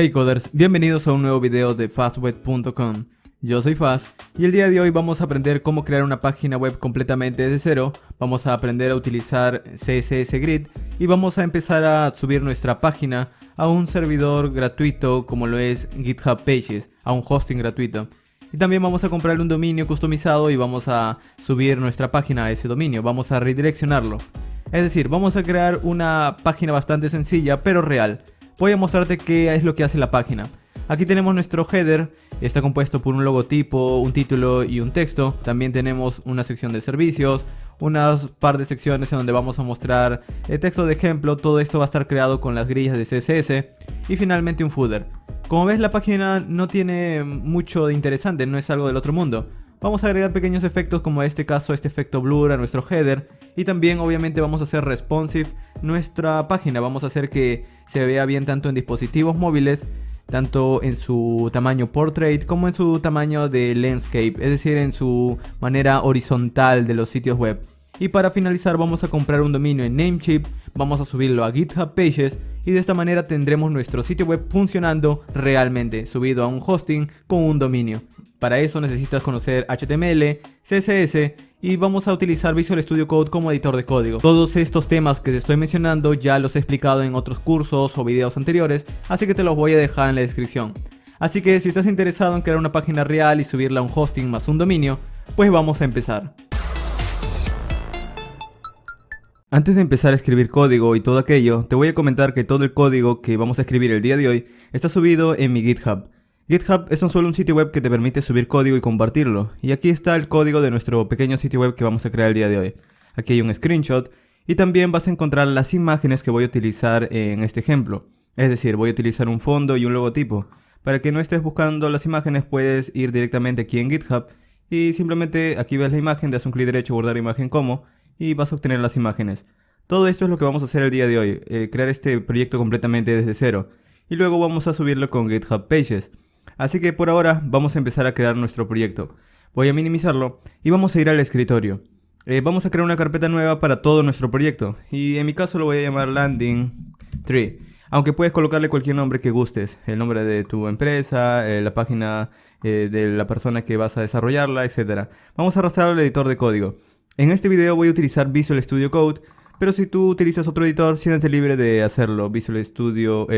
Hey coders, bienvenidos a un nuevo video de fastweb.com. Yo soy Faz y el día de hoy vamos a aprender cómo crear una página web completamente desde cero. Vamos a aprender a utilizar CSS Grid y vamos a empezar a subir nuestra página a un servidor gratuito como lo es GitHub Pages, a un hosting gratuito. Y también vamos a comprar un dominio customizado y vamos a subir nuestra página a ese dominio, vamos a redireccionarlo. Es decir, vamos a crear una página bastante sencilla pero real. Voy a mostrarte qué es lo que hace la página. Aquí tenemos nuestro header, está compuesto por un logotipo, un título y un texto. También tenemos una sección de servicios, unas par de secciones en donde vamos a mostrar el texto de ejemplo. Todo esto va a estar creado con las grillas de CSS. Y finalmente un footer. Como ves, la página no tiene mucho de interesante, no es algo del otro mundo. Vamos a agregar pequeños efectos como en este caso este efecto blur a nuestro header. Y también obviamente vamos a hacer responsive nuestra página. Vamos a hacer que se vea bien tanto en dispositivos móviles, tanto en su tamaño portrait como en su tamaño de landscape, es decir, en su manera horizontal de los sitios web. Y para finalizar vamos a comprar un dominio en Namecheap, vamos a subirlo a GitHub Pages y de esta manera tendremos nuestro sitio web funcionando realmente, subido a un hosting con un dominio. Para eso necesitas conocer HTML, CSS y vamos a utilizar Visual Studio Code como editor de código. Todos estos temas que te estoy mencionando ya los he explicado en otros cursos o videos anteriores, así que te los voy a dejar en la descripción. Así que si estás interesado en crear una página real y subirla a un hosting más un dominio, pues vamos a empezar. Antes de empezar a escribir código y todo aquello, te voy a comentar que todo el código que vamos a escribir el día de hoy está subido en mi GitHub. GitHub es solo un sitio web que te permite subir código y compartirlo. Y aquí está el código de nuestro pequeño sitio web que vamos a crear el día de hoy. Aquí hay un screenshot y también vas a encontrar las imágenes que voy a utilizar en este ejemplo. Es decir, voy a utilizar un fondo y un logotipo. Para que no estés buscando las imágenes puedes ir directamente aquí en GitHub y simplemente aquí ves la imagen, das un clic derecho, guardar imagen como y vas a obtener las imágenes. Todo esto es lo que vamos a hacer el día de hoy, crear este proyecto completamente desde cero. Y luego vamos a subirlo con GitHub Pages. Así que por ahora vamos a empezar a crear nuestro proyecto. Voy a minimizarlo y vamos a ir al escritorio. Vamos a crear una carpeta nueva para todo nuestro proyecto. Y en mi caso lo voy a llamar Landing Tree. Aunque puedes colocarle cualquier nombre que gustes. El nombre de tu empresa, la página de la persona que vas a desarrollarla, etc. Vamos a arrastrar al editor de código. En este video voy a utilizar Visual Studio Code. Pero si tú utilizas otro editor, siéntete libre de hacerlo. Visual Studio,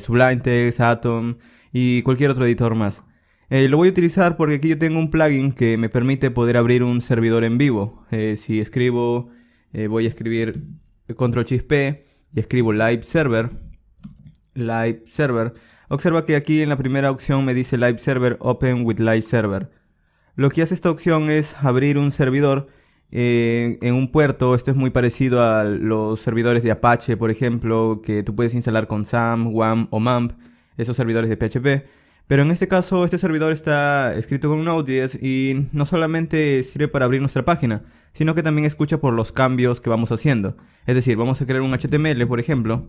Sublime Text, Atom y cualquier otro editor más. Lo voy a utilizar porque aquí yo tengo un plugin que me permite poder abrir un servidor en vivo. Si escribo, voy a escribir Ctrl+P y escribo Live Server. Observa que aquí en la primera opción me dice Live Server Open with Live Server. Lo que hace esta opción es abrir un servidor en un puerto. Esto es muy parecido a los servidores de Apache, por ejemplo, que tú puedes instalar con SAM, WAM o MAMP. Esos servidores de PHP, pero en este caso este servidor está escrito con Node.js y no solamente sirve para abrir nuestra página, sino que también escucha por los cambios que vamos haciendo. Es decir, vamos a crear un HTML, por ejemplo,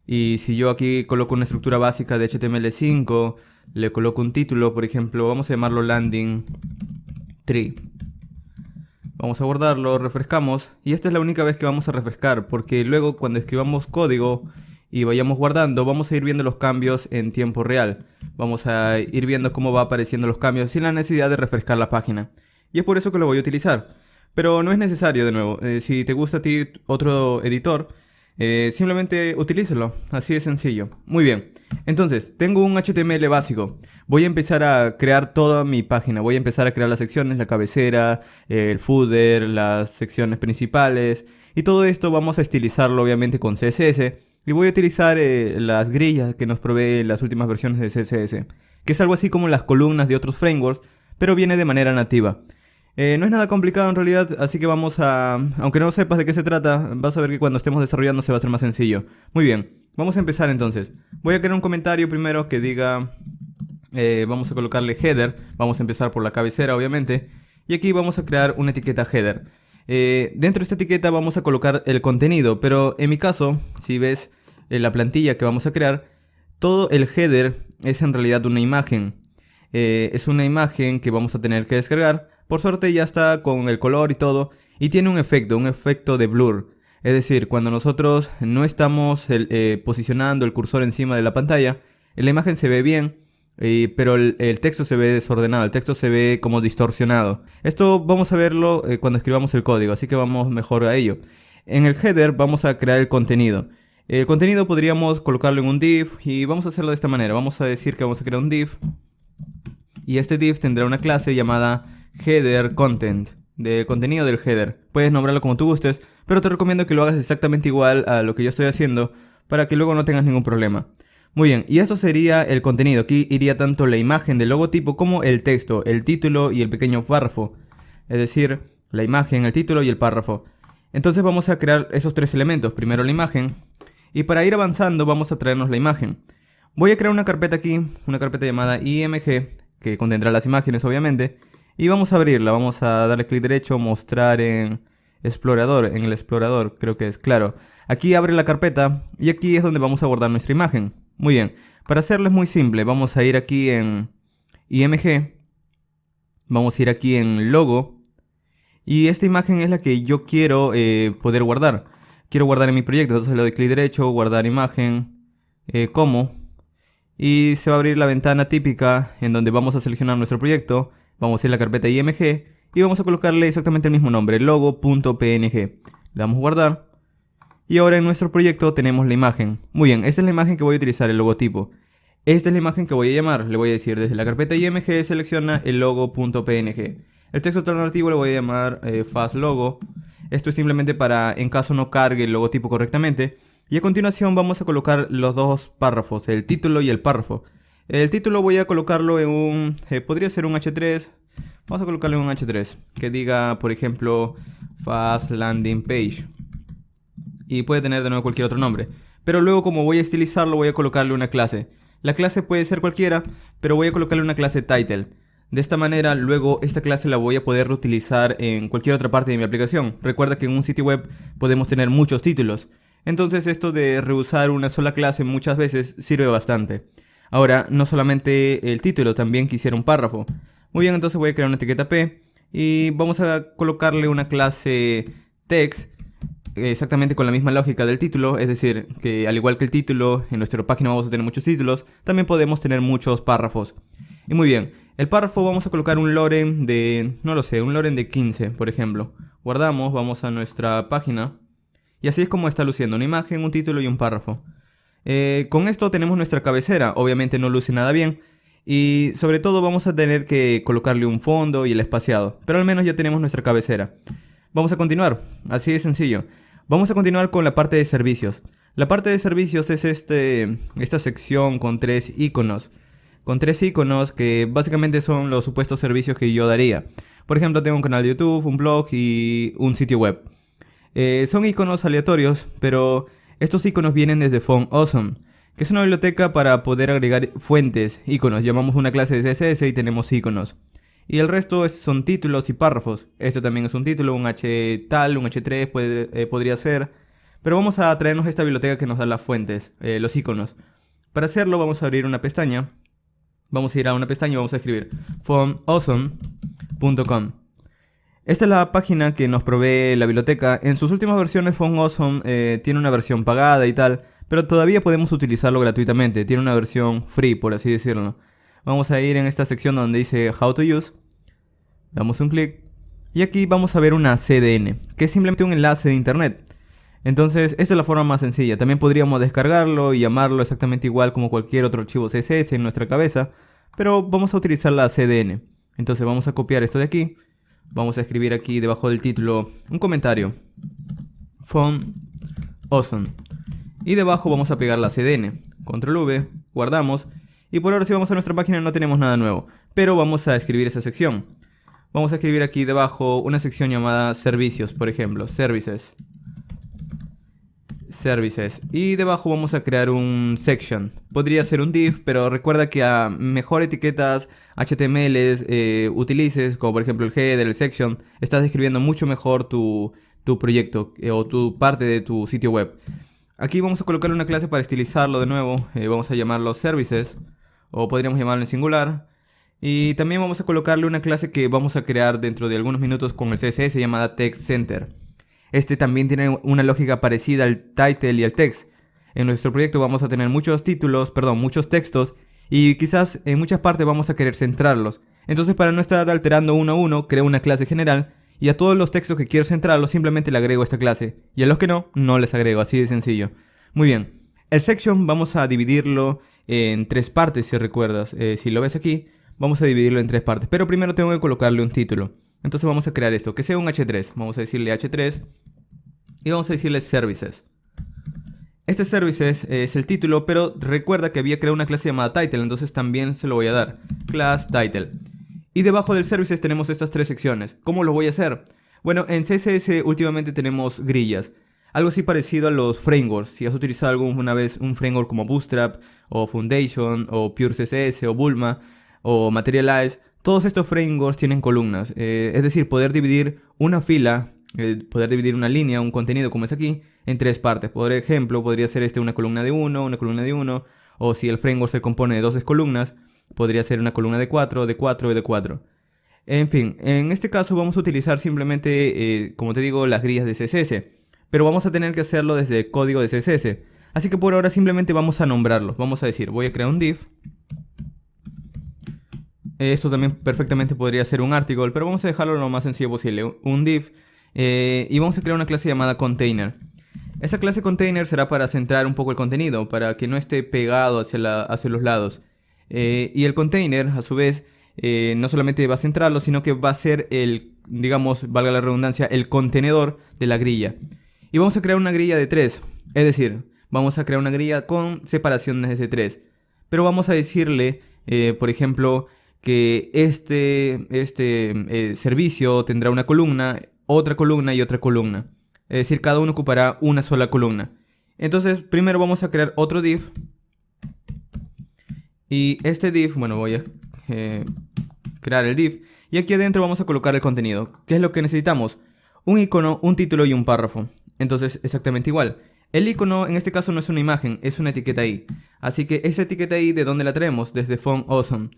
y si yo aquí coloco una estructura básica de HTML5, le coloco un título, por ejemplo, vamos a llamarlo Landing Tree. Vamos a guardarlo, refrescamos, y esta es la única vez que vamos a refrescar, porque luego cuando escribamos código y vayamos guardando, vamos a ir viendo los cambios en tiempo real. Vamos a ir viendo cómo va apareciendo los cambios sin la necesidad de refrescar la página. Y es por eso que lo voy a utilizar. Pero no es necesario de nuevo. Si te gusta a ti otro editor, simplemente utilízalo. Así de sencillo. Muy bien. Entonces, tengo un HTML básico. Voy a empezar a crear toda mi página. Voy a empezar a crear las secciones, la cabecera, el footer, las secciones principales. Y todo esto vamos a estilizarlo obviamente con CSS. Y voy a utilizar las grillas que nos provee las últimas versiones de CSS, que es algo así como las columnas de otros frameworks, pero viene de manera nativa. No es nada complicado en realidad, así que vamos a... Aunque no sepas de qué se trata, vas a ver que cuando estemos desarrollando se va a hacer más sencillo. Muy bien, vamos a empezar entonces. Voy a crear un comentario primero que diga... vamos a colocarle header, vamos a empezar por la cabecera obviamente, y aquí vamos a crear una etiqueta header. Dentro de esta etiqueta vamos a colocar el contenido, pero en mi caso, si ves la plantilla que vamos a crear, todo el header es en realidad una imagen. Es una imagen que vamos a tener que descargar. Por suerte ya está con el color y todo, y tiene un efecto de blur. Es decir, cuando nosotros no estamos posicionando el cursor encima de la pantalla, la imagen se ve bien, pero el texto se ve desordenado, el texto se ve como distorsionado. Esto vamos a verlo cuando escribamos el código, así que vamos mejor a ello. En el header vamos a crear el contenido. El contenido podríamos colocarlo en un div y vamos a hacerlo de esta manera. Vamos a decir que vamos a crear un div y este div tendrá una clase llamada header content, de contenido del header. Puedes nombrarlo como tú gustes, pero te recomiendo que lo hagas exactamente igual a lo que yo estoy haciendo para que luego no tengas ningún problema. Muy bien, y eso sería el contenido. Aquí iría tanto la imagen del logotipo como el texto, el título y el pequeño párrafo. Es decir, la imagen, el título y el párrafo. Entonces vamos a crear esos tres elementos. Primero la imagen. Y para ir avanzando vamos a traernos la imagen. Voy a crear una carpeta aquí, una carpeta llamada img, que contendrá las imágenes obviamente. Y vamos a abrirla, vamos a darle clic derecho, mostrar en explorador, en el explorador, creo que es, claro. Aquí abre la carpeta y aquí es donde vamos a guardar nuestra imagen. Muy bien, para hacerlo es muy simple, vamos a ir aquí en img, vamos a ir aquí en logo. Y esta imagen es la que yo quiero poder guardar. Quiero guardar en mi proyecto, entonces le doy clic derecho, guardar imagen, como. Y se va a abrir la ventana típica en donde vamos a seleccionar nuestro proyecto. Vamos a ir a la carpeta img y vamos a colocarle exactamente el mismo nombre, logo.png. Le damos a guardar. Y ahora en nuestro proyecto tenemos la imagen. Muy bien, esta es la imagen que voy a utilizar, el logotipo. Esta es la imagen que voy a llamar. Le voy a decir desde la carpeta img selecciona el logo.png. El texto alternativo le voy a llamar fast logo. Esto es simplemente para en caso no cargue el logotipo correctamente. Y a continuación vamos a colocar los dos párrafos, el título y el párrafo. El título voy a colocarlo en un... podría ser un H3. Vamos a colocarlo en un H3. Que diga, por ejemplo, Fast Landing Page. Y puede tener de nuevo cualquier otro nombre. Pero luego, como voy a estilizarlo, voy a colocarle una clase. La clase puede ser cualquiera, pero voy a colocarle una clase title. De esta manera, luego esta clase la voy a poder reutilizar en cualquier otra parte de mi aplicación. Recuerda que en un sitio web podemos tener muchos títulos. Entonces esto de reusar una sola clase muchas veces sirve bastante. Ahora, no solamente el título, también quisiera un párrafo. Muy bien, entonces voy a crear una etiqueta P y vamos a colocarle una clase text exactamente con la misma lógica del título, es decir, que al igual que el título, en nuestra página vamos a tener muchos títulos, también podemos tener muchos párrafos. Y muy bien, el párrafo vamos a colocar un loren de, no lo sé, un loren de 15, por ejemplo. Guardamos, vamos a nuestra página y así es como está luciendo, una imagen, un título y un párrafo. Con esto tenemos nuestra cabecera, obviamente no luce nada bien. Y sobre todo vamos a tener que colocarle un fondo y el espaciado, pero al menos ya tenemos nuestra cabecera. Vamos a continuar, así de sencillo. Vamos a continuar con la parte de servicios. La parte de servicios es esta sección con tres iconos. Con tres iconos que básicamente son los supuestos servicios que yo daría. Por ejemplo, tengo un canal de YouTube, un blog y un sitio web. Son iconos aleatorios, pero estos iconos vienen desde Font Awesome, que es una biblioteca para poder agregar fuentes, iconos. Llamamos una clase de CSS y tenemos iconos. Y el resto son títulos y párrafos. Este también es un título, un H tal, un H3 podría ser. Pero vamos a traernos esta biblioteca que nos da las fuentes, los iconos. Para hacerlo vamos a abrir una pestaña. Vamos a ir a una pestaña y vamos a escribir fontawesome.com. Esta es la página que nos provee la biblioteca. En sus últimas versiones Font Awesome tiene una versión pagada y tal, pero todavía podemos utilizarlo gratuitamente. Tiene una versión free, por así decirlo. Vamos a ir en esta sección donde dice How to Use. Damos un clic. Y aquí vamos a ver una CDN, que es simplemente un enlace de internet. Entonces, esta es la forma más sencilla. También podríamos descargarlo y llamarlo exactamente igual como cualquier otro archivo CSS en nuestra cabeza. Pero vamos a utilizar la CDN. Entonces vamos a copiar esto de aquí. Vamos a escribir aquí debajo del título un comentario. Font Awesome. Y debajo vamos a pegar la CDN. Control V, guardamos. Y por ahora si vamos a nuestra página no tenemos nada nuevo. Pero vamos a escribir esa sección. Vamos a escribir aquí debajo una sección llamada servicios, por ejemplo. Services. Y debajo vamos a crear un section. Podría ser un div, pero recuerda que a mejor etiquetas HTML utilices, como por ejemplo el header, el section, estás describiendo mucho mejor tu proyecto o tu parte de tu sitio web. Aquí vamos a colocar una clase para estilizarlo de nuevo. Vamos a llamarlo services, o podríamos llamarlo en singular. Y también vamos a colocarle una clase que vamos a crear dentro de algunos minutos con el CSS llamada text center. Este también tiene una lógica parecida al title y al text. En nuestro proyecto vamos a tener muchos muchos textos, y quizás en muchas partes vamos a querer centrarlos. Entonces, para no estar alterando uno a uno, creo una clase general, y a todos los textos que quiero centrarlos simplemente le agrego esta clase, y a los que no, no les agrego, así de sencillo. Muy bien, el section vamos a dividirlo en 3 partes, si recuerdas. Si lo ves aquí, vamos a dividirlo en 3 partes, pero primero tengo que colocarle un título. Entonces vamos a crear esto, que sea un H3. Vamos a decirle H3 y vamos a decirle Services. Este Services es el título, pero recuerda que había creado una clase llamada Title, entonces también se lo voy a dar. Class Title. Y debajo del Services tenemos estas 3 secciones. ¿Cómo lo voy a hacer? Bueno, en CSS últimamente tenemos grillas. Algo así parecido a los frameworks. Si has utilizado alguna vez un framework como Bootstrap, o Foundation, o Pure CSS, o Bulma, o Materialize, todos estos frameworks tienen columnas. Es decir, poder dividir una fila, poder dividir una línea, un contenido como es aquí, en 3 partes. Por ejemplo, podría ser una columna de 1, una columna de 1, o si el framework se compone de 2 columnas, podría ser una columna de 4, de 4 y de 4. En fin, en este caso vamos a utilizar simplemente, como te digo, las grillas de CSS. Pero vamos a tener que hacerlo desde código de CSS. Así que por ahora simplemente vamos a nombrarlos. Vamos a decir, voy a crear un div. Esto también perfectamente podría ser un article, pero vamos a dejarlo lo más sencillo posible. Un div. Y vamos a crear una clase llamada container. Esa clase container será para centrar un poco el contenido, para que no esté pegado hacia los lados. Y el container, a su vez, no solamente va a centrarlo, sino que va a ser digamos, valga la redundancia, el contenedor de la grilla. Y vamos a crear una grilla de 3. Es decir, vamos a crear una grilla con separaciones de 3. Pero vamos a decirle, por ejemplo, que este servicio tendrá una columna, otra columna y otra columna. Es decir, cada uno ocupará una sola columna. Entonces, primero vamos a crear otro div. Y este div, bueno, voy a crear el div. Y aquí adentro vamos a colocar el contenido. ¿Qué es lo que necesitamos? Un icono, un título y un párrafo. Entonces, exactamente igual. El icono en este caso no es una imagen, es una etiqueta i. Así que esa etiqueta i, ¿de dónde la traemos? Desde Font Awesome.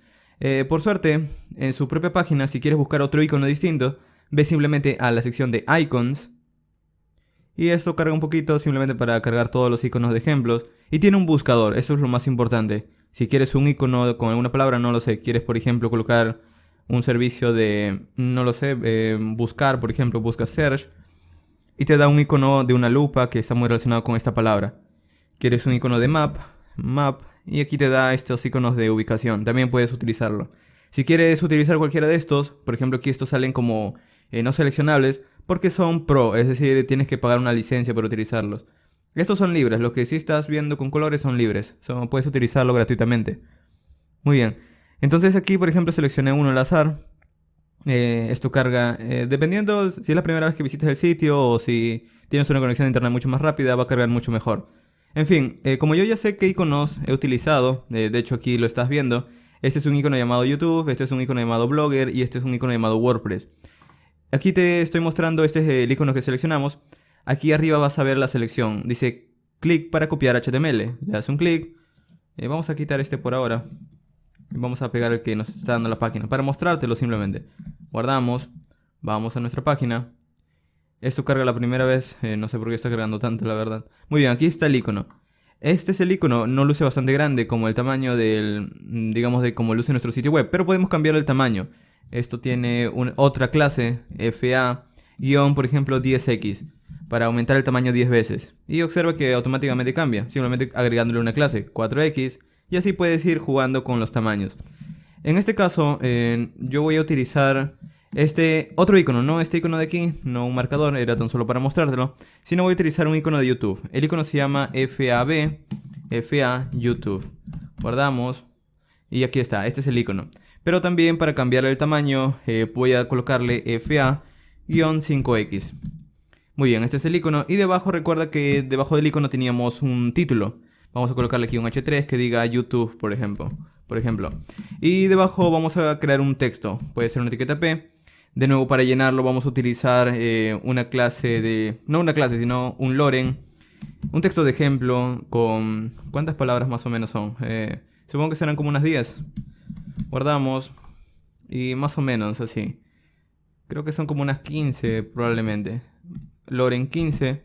Por suerte, en su propia página, si quieres buscar otro icono distinto, ve simplemente a la sección de Icons. Y esto carga un poquito simplemente para cargar todos los iconos de ejemplos. Y tiene un buscador, eso es lo más importante. Si quieres un icono con alguna palabra, no lo sé, quieres por ejemplo colocar un servicio de, no lo sé, buscar, por ejemplo, busca search. Y te da un icono de una lupa que está muy relacionado con esta palabra. Quieres un icono de map, y aquí te da estos iconos de ubicación. También puedes utilizarlo. Si quieres utilizar cualquiera de estos, por ejemplo aquí estos salen como no seleccionables porque son pro, es decir, tienes que pagar una licencia para utilizarlos. Estos son libres, lo que sí estás viendo con colores son libres. Puedes utilizarlo gratuitamente. Muy bien. Entonces aquí, por ejemplo, seleccioné uno al azar. Esto carga, dependiendo si es la primera vez que visitas el sitio o si tienes una conexión de internet mucho más rápida, va a cargar mucho mejor. En fin, como yo ya sé qué iconos he utilizado, de hecho aquí lo estás viendo, este es un icono llamado YouTube, este es un icono llamado Blogger y este es un icono llamado WordPress. Aquí te estoy mostrando, este es el icono que seleccionamos. Aquí arriba vas a ver la selección, dice clic para copiar HTML, le das un clic, vamos a quitar este por ahora. Vamos a pegar el que nos está dando la página para mostrártelo simplemente. Guardamos, vamos a nuestra página. Esto carga la primera vez, no sé por qué está cargando tanto la verdad. Muy bien, aquí está el icono. Este es el icono, no luce bastante grande como el tamaño digamos de como luce nuestro sitio web, pero podemos cambiar el tamaño. Esto tiene otra clase, FA, por ejemplo 10x, para aumentar el tamaño 10 veces. Y observa que automáticamente cambia, simplemente agregándole una clase, 4x. Y así puedes ir jugando con los tamaños. En este caso, yo voy a utilizar este otro icono, no este icono de aquí, no un marcador, era tan solo para mostrártelo, sino voy a utilizar un icono de YouTube. El icono se llama FAB, FA YouTube. Guardamos y aquí está, este es el icono. Pero también para cambiarle el tamaño voy a colocarle FA-5x. Muy bien, este es el icono y debajo recuerda que debajo del icono teníamos un título. Vamos a colocarle aquí un H3 que diga YouTube, por ejemplo. Y debajo vamos a crear un texto. Puede ser una etiqueta P. De nuevo, para llenarlo vamos a utilizar una clase de... No una clase, sino un loren. Un texto de ejemplo con... ¿Cuántas palabras más o menos son? Supongo que serán como unas 10. Guardamos. Y más o menos así. Creo que son como unas 15 probablemente. Loren 15.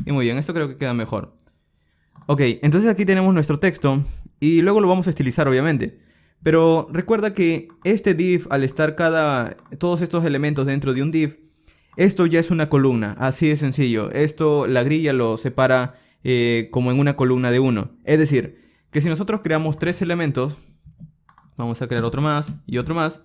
Y muy bien, esto creo que queda mejor. Ok, entonces aquí tenemos nuestro texto y luego lo vamos a estilizar obviamente. Pero recuerda que este div, al estar todos estos elementos dentro de un div, esto ya es una columna, así de sencillo. Esto, la grilla lo separa como en una columna de uno. Es decir, que si nosotros creamos tres elementos, vamos a crear otro más y otro más.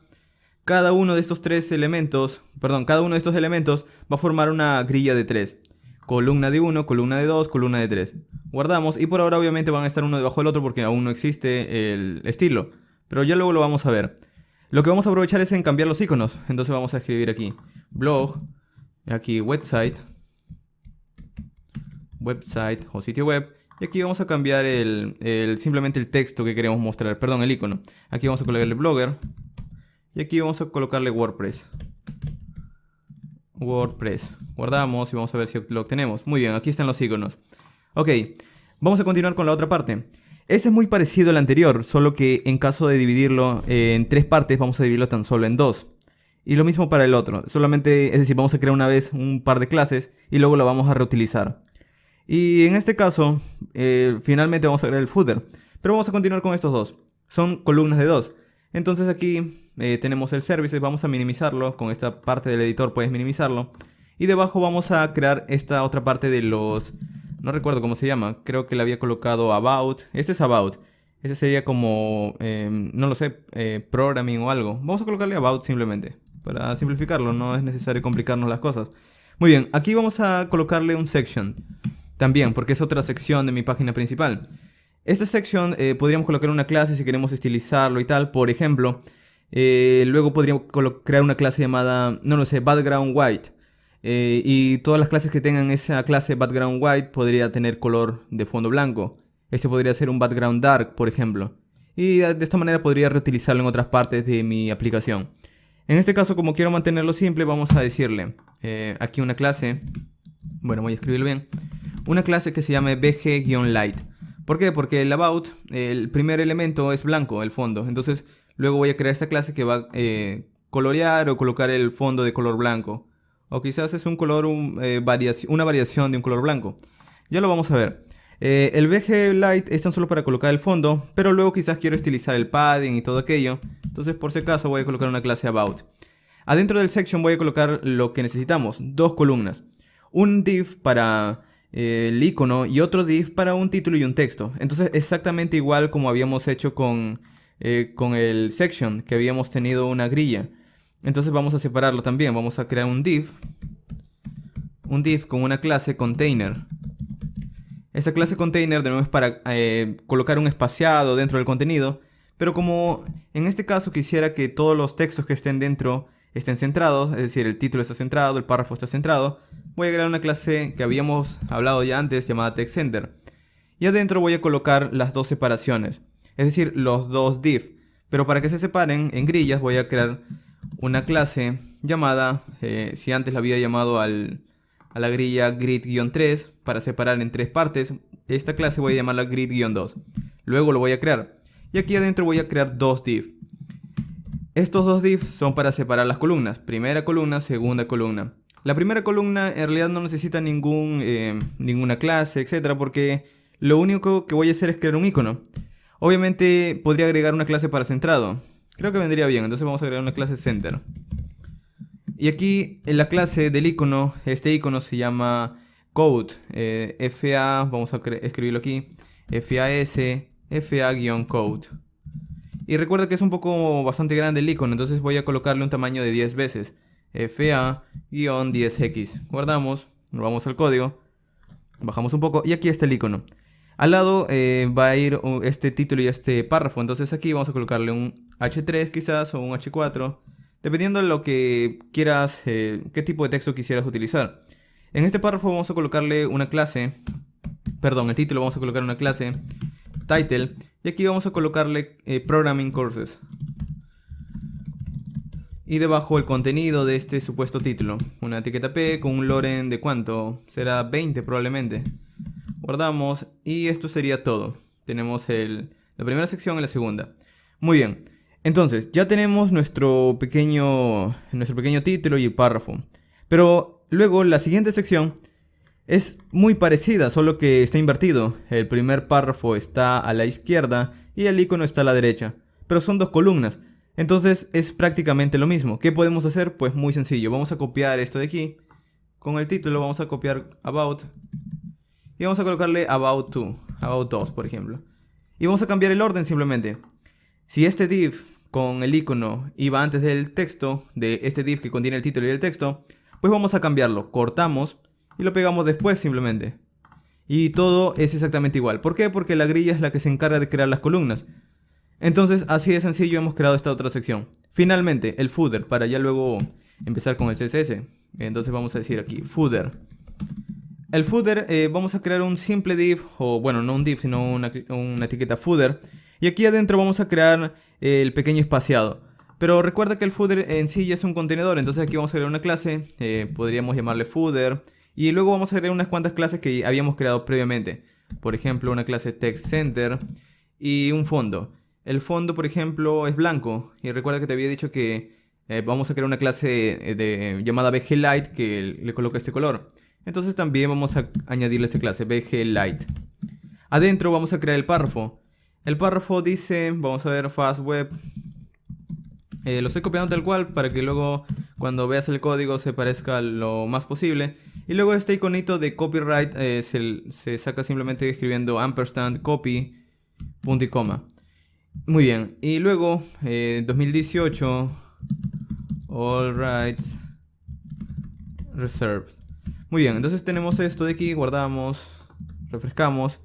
Cada uno de estos cada uno de estos elementos va a formar una grilla de tres. Columna de 1, columna de 2, columna de 3. Guardamos y por ahora obviamente van a estar uno debajo del otro porque aún no existe el estilo. Pero ya luego lo vamos a ver. Lo que vamos a aprovechar es en cambiar los iconos. Entonces vamos a escribir aquí blog, aquí website o sitio web. Y aquí vamos a cambiar simplemente el texto que queremos mostrar, perdón, el icono. Aquí vamos a colocarle blogger. Y aquí vamos a colocarle WordPress. Guardamos y vamos a ver si lo obtenemos. Muy bien, aquí están los iconos. Ok, vamos a continuar con la otra parte. Este es muy parecido al anterior, solo que en caso de dividirlo en tres partes, vamos a dividirlo tan solo en dos. Y lo mismo para el otro. Solamente, es decir, vamos a crear una vez un par de clases y luego lo vamos a reutilizar. Y en este caso, finalmente vamos a crear el footer. Pero vamos a continuar con estos dos. Son columnas de dos. Entonces aquí tenemos el services, vamos a minimizarlo. Con esta parte del editor puedes minimizarlo. Y debajo vamos a crear esta otra parte de los... No recuerdo cómo se llama, creo que le había colocado about. Este es about. Este sería como, no lo sé, programming o algo. Vamos a colocarle about simplemente, para simplificarlo, no es necesario complicarnos las cosas. Muy bien, aquí vamos a colocarle un section. También, porque es otra sección de mi página principal. Esta sección podríamos colocar una clase si queremos estilizarlo y tal. Por ejemplo, luego podríamos crear una clase llamada, no lo sé, background white. Y todas las clases que tengan esa clase background white podría tener color de fondo blanco. Este podría ser un background dark, por ejemplo. Y de esta manera podría reutilizarlo en otras partes de mi aplicación. En este caso, como quiero mantenerlo simple, vamos a decirle aquí una clase. Bueno, voy a escribirlo bien. Una clase que se llame bg-light. ¿Por qué? Porque el about, el primer elemento es blanco, el fondo. Entonces, luego voy a crear esta clase que va a colorear o colocar el fondo de color blanco. O quizás es un color, una variación de un color blanco. Ya lo vamos a ver. El BG Light es tan solo para colocar el fondo, pero luego quizás quiero estilizar el padding y todo aquello. Entonces por si acaso voy a colocar una clase About. Adentro del section voy a colocar lo que necesitamos, dos columnas. Un div para el icono y otro div para un título y un texto. Entonces exactamente igual como habíamos hecho con el section, que habíamos tenido una grilla. Entonces vamos a separarlo también. Vamos a crear un div con una clase container. Esta clase container de nuevo es para colocar un espaciado dentro del contenido. Pero como en este caso quisiera que todos los textos que estén dentro estén centrados, es decir, el título está centrado, el párrafo está centrado, voy a crear una clase que habíamos hablado ya antes llamada TextCenter. Y adentro voy a colocar las dos separaciones, es decir, los dos div. Pero para que se separen en grillas voy a crear una clase llamada, si antes la había llamado a la grilla grid-3 para separar en tres partes, esta clase voy a llamarla grid-2. Luego lo voy a crear. Y aquí adentro voy a crear dos div. Estos dos div son para separar las columnas. Primera columna, segunda columna. La primera columna en realidad no necesita ninguna clase, etcétera, porque lo único que voy a hacer es crear un icono. Obviamente podría agregar una clase para centrado. Creo que vendría bien, entonces vamos a agregar una clase center. Y aquí en la clase del icono, este icono se llama code. vamos a escribirlo aquí. FA-code. Y recuerda que es un poco bastante grande el icono, entonces voy a colocarle un tamaño de 10 veces. FA-10x. Guardamos, nos vamos al código, bajamos un poco y aquí está el icono. Al lado va a ir este título y este párrafo, entonces aquí vamos a colocarle un H3 quizás o un H4, dependiendo de lo que quieras, qué tipo de texto quisieras utilizar. En este párrafo vamos a colocarle una clase, perdón, el título vamos a colocar una clase title y aquí vamos a colocarle programming courses. Y debajo el contenido de este supuesto título. Una etiqueta P con un loren de ¿cuánto? Será 20 probablemente. Guardamos y esto sería todo. Tenemos la primera sección y la segunda. Muy bien. Entonces ya tenemos nuestro pequeño título y párrafo. Pero Luego, la siguiente sección es muy parecida, solo que está invertido. El primer párrafo está a la izquierda y el icono está a la derecha, pero son dos columnas. Entonces es prácticamente lo mismo. ¿Qué podemos hacer? Pues muy sencillo. Vamos a copiar esto de aquí. Con el título vamos a copiar About. Y vamos a colocarle About 2. About 2, por ejemplo. Y vamos a cambiar el orden simplemente. Si este div con el icono iba antes del texto, de este div que contiene el título y el texto, pues vamos a cambiarlo. Cortamos y lo pegamos después simplemente. Y todo es exactamente igual. ¿Por qué? Porque la grilla es la que se encarga de crear las columnas. Entonces, así de sencillo hemos creado esta otra sección. Finalmente, el footer, para ya luego empezar con el CSS. Entonces vamos a decir aquí, footer. El footer, vamos a crear un simple div, o bueno, no un div, sino una etiqueta footer. Y aquí adentro vamos a crear el pequeño espaciado. Pero recuerda que el footer en sí ya es un contenedor, entonces aquí vamos a crear una clase, podríamos llamarle footer. Y luego vamos a crear unas cuantas clases que habíamos creado previamente. Por ejemplo, una clase text center y un fondo. El fondo, por ejemplo, es blanco. Y recuerda que te había dicho que vamos a crear una clase llamada bglight que le coloca este color. Entonces también vamos a añadirle esta clase, bglight. Adentro vamos a crear el párrafo. El párrafo dice, vamos a ver, fast web. Lo estoy copiando tal cual para que luego cuando veas el código se parezca lo más posible. Y luego este iconito de copyright se saca simplemente escribiendo ampersand copy, punto y coma. Muy bien, y luego 2018 all rights reserved. Muy bien, entonces tenemos esto de aquí, guardamos, refrescamos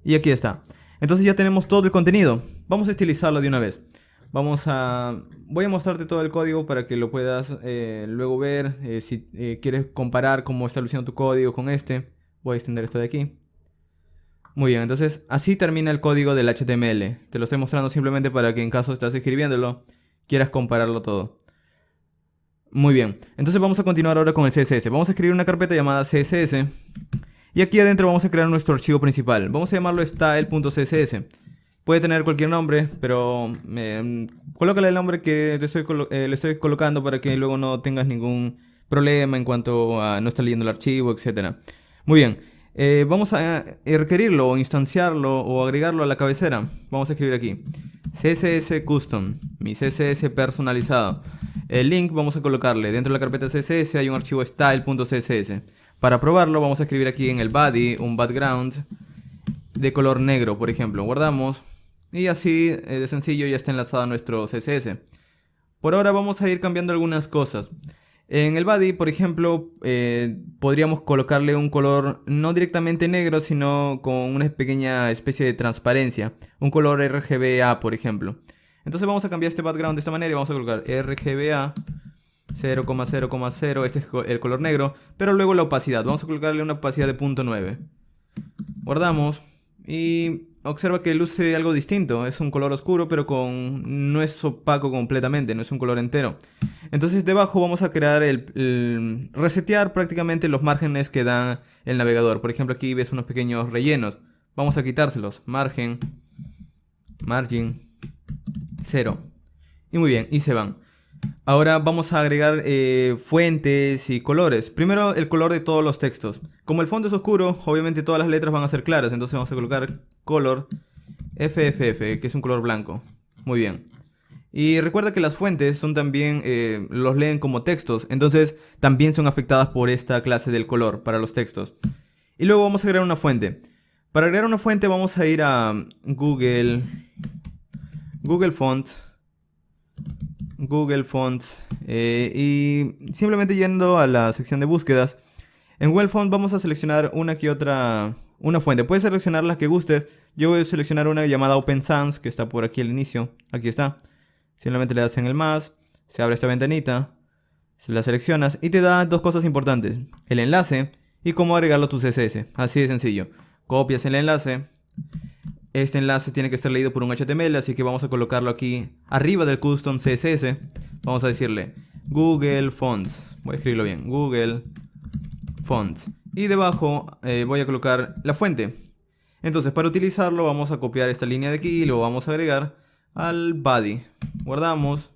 y aquí está. Entonces ya tenemos todo el contenido. Vamos a estilizarlo de una vez. Voy a mostrarte todo el código para que lo puedas luego ver. Si quieres comparar cómo está luciendo tu código con este, voy a extender esto de aquí. Muy bien, entonces así termina el código del HTML. Te lo estoy mostrando simplemente para que en caso estás escribiéndolo, quieras compararlo todo. Muy bien, entonces vamos a continuar ahora con el CSS. Vamos a escribir una carpeta llamada CSS. Y aquí adentro vamos a crear nuestro archivo principal. Vamos a llamarlo style.css. Puede tener cualquier nombre, pero colócale el nombre que le estoy colocando para que luego no tengas ningún problema en cuanto a no estar leyendo el archivo, etc. Muy bien. Vamos a requerirlo o instanciarlo o agregarlo a la cabecera. Vamos a escribir aquí CSS Custom, mi CSS personalizado. El link vamos a colocarle dentro de la carpeta CSS hay un archivo style.css. Para probarlo vamos a escribir aquí en el body un background de color negro, por ejemplo. Guardamos y así de sencillo ya está enlazado a nuestro CSS. Por ahora vamos a ir cambiando algunas cosas. En el body, por ejemplo, podríamos colocarle un color no directamente negro, sino con una pequeña especie de transparencia. Un color RGBA, por ejemplo. Entonces vamos a cambiar este background de esta manera y vamos a colocar RGBA 0,0,0. Este es el color negro. Pero luego la opacidad. Vamos a colocarle una opacidad de 0,9. Guardamos. Y observa que luce algo distinto. Es un color oscuro, pero no es opaco completamente. No es un color entero. Entonces debajo vamos a crear resetear prácticamente los márgenes que da el navegador. Por ejemplo, aquí ves unos pequeños rellenos. Vamos a quitárselos. Margin 0. Y muy bien, y se van. Ahora vamos a agregar fuentes y colores. Primero el color de todos los textos. Como el fondo es oscuro, obviamente todas las letras van a ser claras. Entonces vamos a colocar color FFF, que es un color blanco. Muy bien. Y recuerda que las fuentes son también, los leen como textos. Entonces también son afectadas por esta clase del color para los textos. Y luego vamos a agregar una fuente. Para agregar una fuente vamos a ir a Google Fonts. Y simplemente yendo a la sección de búsquedas. En Google Fonts vamos a seleccionar una fuente. Puedes seleccionar las que gustes. Yo voy a seleccionar una llamada Open Sans, que está por aquí al inicio. Aquí está. Simplemente le das en el más, se abre esta ventanita, se la seleccionas y te da dos cosas importantes: el enlace y cómo agregarlo a tu CSS. Así de sencillo. Copias el enlace. Este enlace tiene que ser leído por un HTML, así que vamos a colocarlo aquí arriba del custom CSS. Vamos a decirle Google Fonts. Voy a escribirlo bien. Google Fonts. Y debajo voy a colocar la fuente. Entonces, para utilizarlo vamos a copiar esta línea de aquí y lo vamos a agregar al body. Guardamos.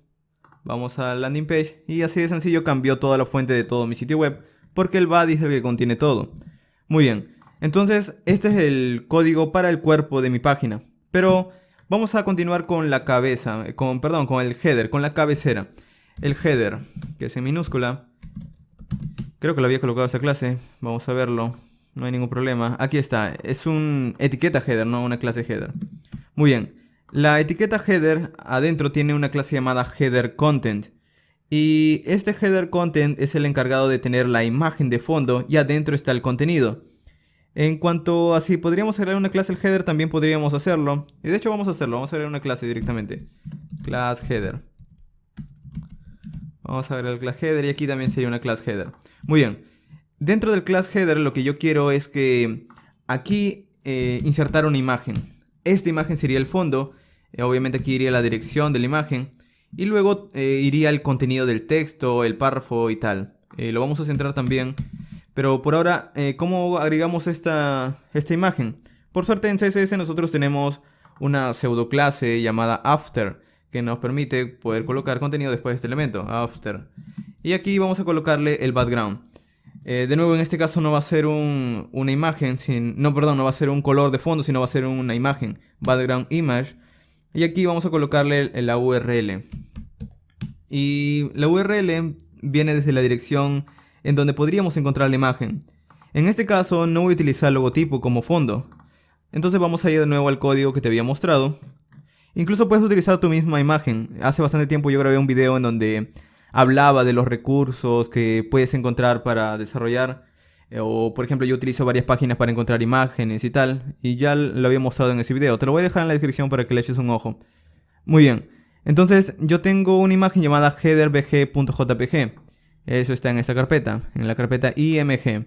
Vamos al landing page. Y así de sencillo cambió toda la fuente de todo mi sitio web porque el body es el que contiene todo. Muy bien, entonces este es el código para el cuerpo de mi página. Pero vamos a continuar con la cabeza, con el header, con la cabecera. El header, que es en minúscula. Creo que lo había colocado esta clase, vamos a verlo. No hay ningún problema. Aquí está, es una etiqueta header, no una clase header. Muy bien, la etiqueta header adentro tiene una clase llamada header content. Y este header content es el encargado de tener la imagen de fondo y adentro está el contenido. En cuanto a si podríamos agregar una clase al header, también podríamos hacerlo. Y de hecho vamos a hacerlo, vamos a agregar una clase directamente. Class header. Vamos a agregar el class header y aquí también sería una class header. Muy bien. Dentro del class header lo que yo quiero es que aquí insertar una imagen. Esta imagen sería el fondo. Obviamente aquí iría la dirección de la imagen. Y luego iría el contenido del texto, el párrafo y tal. Lo vamos a centrar también. Pero por ahora, ¿cómo agregamos esta imagen? Por suerte en CSS nosotros tenemos una pseudo clase llamada after, que nos permite poder colocar contenido después de este elemento, after. Y aquí vamos a colocarle el background. De nuevo, en este caso no va a ser una imagen, no va a ser un color de fondo, sino va a ser una imagen, background image. Y aquí vamos a colocarle la URL. Y la URL viene desde la dirección en donde podríamos encontrar la imagen. En este caso no voy a utilizar el logotipo como fondo. Entonces vamos a ir de nuevo al código que te había mostrado. Incluso puedes utilizar tu misma imagen. Hace bastante tiempo yo grabé un video en donde hablaba de los recursos que puedes encontrar para desarrollar. O por ejemplo yo utilizo varias páginas para encontrar imágenes y tal. Y ya lo había mostrado en ese video. Te lo voy a dejar en la descripción para que le eches un ojo. Muy bien. Entonces yo tengo una imagen llamada headerbg.jpg. Eso está en esta carpeta, en la carpeta img.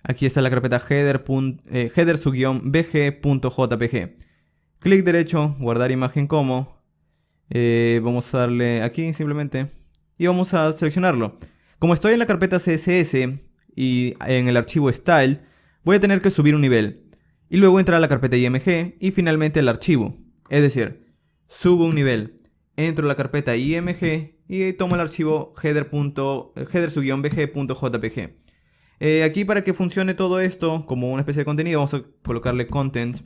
Aquí está la carpeta header-bg.jpg. Clic derecho, guardar imagen como. Vamos a darle aquí simplemente. Y vamos a seleccionarlo. Como estoy en la carpeta CSS y en el archivo style, voy a tener que subir un nivel. Y luego entrar a la carpeta img y finalmente el archivo. Es decir, subo un nivel. Entro a la carpeta img y tomo el archivo header-bg.jpg. Aquí para que funcione todo esto como una especie de contenido vamos a colocarle content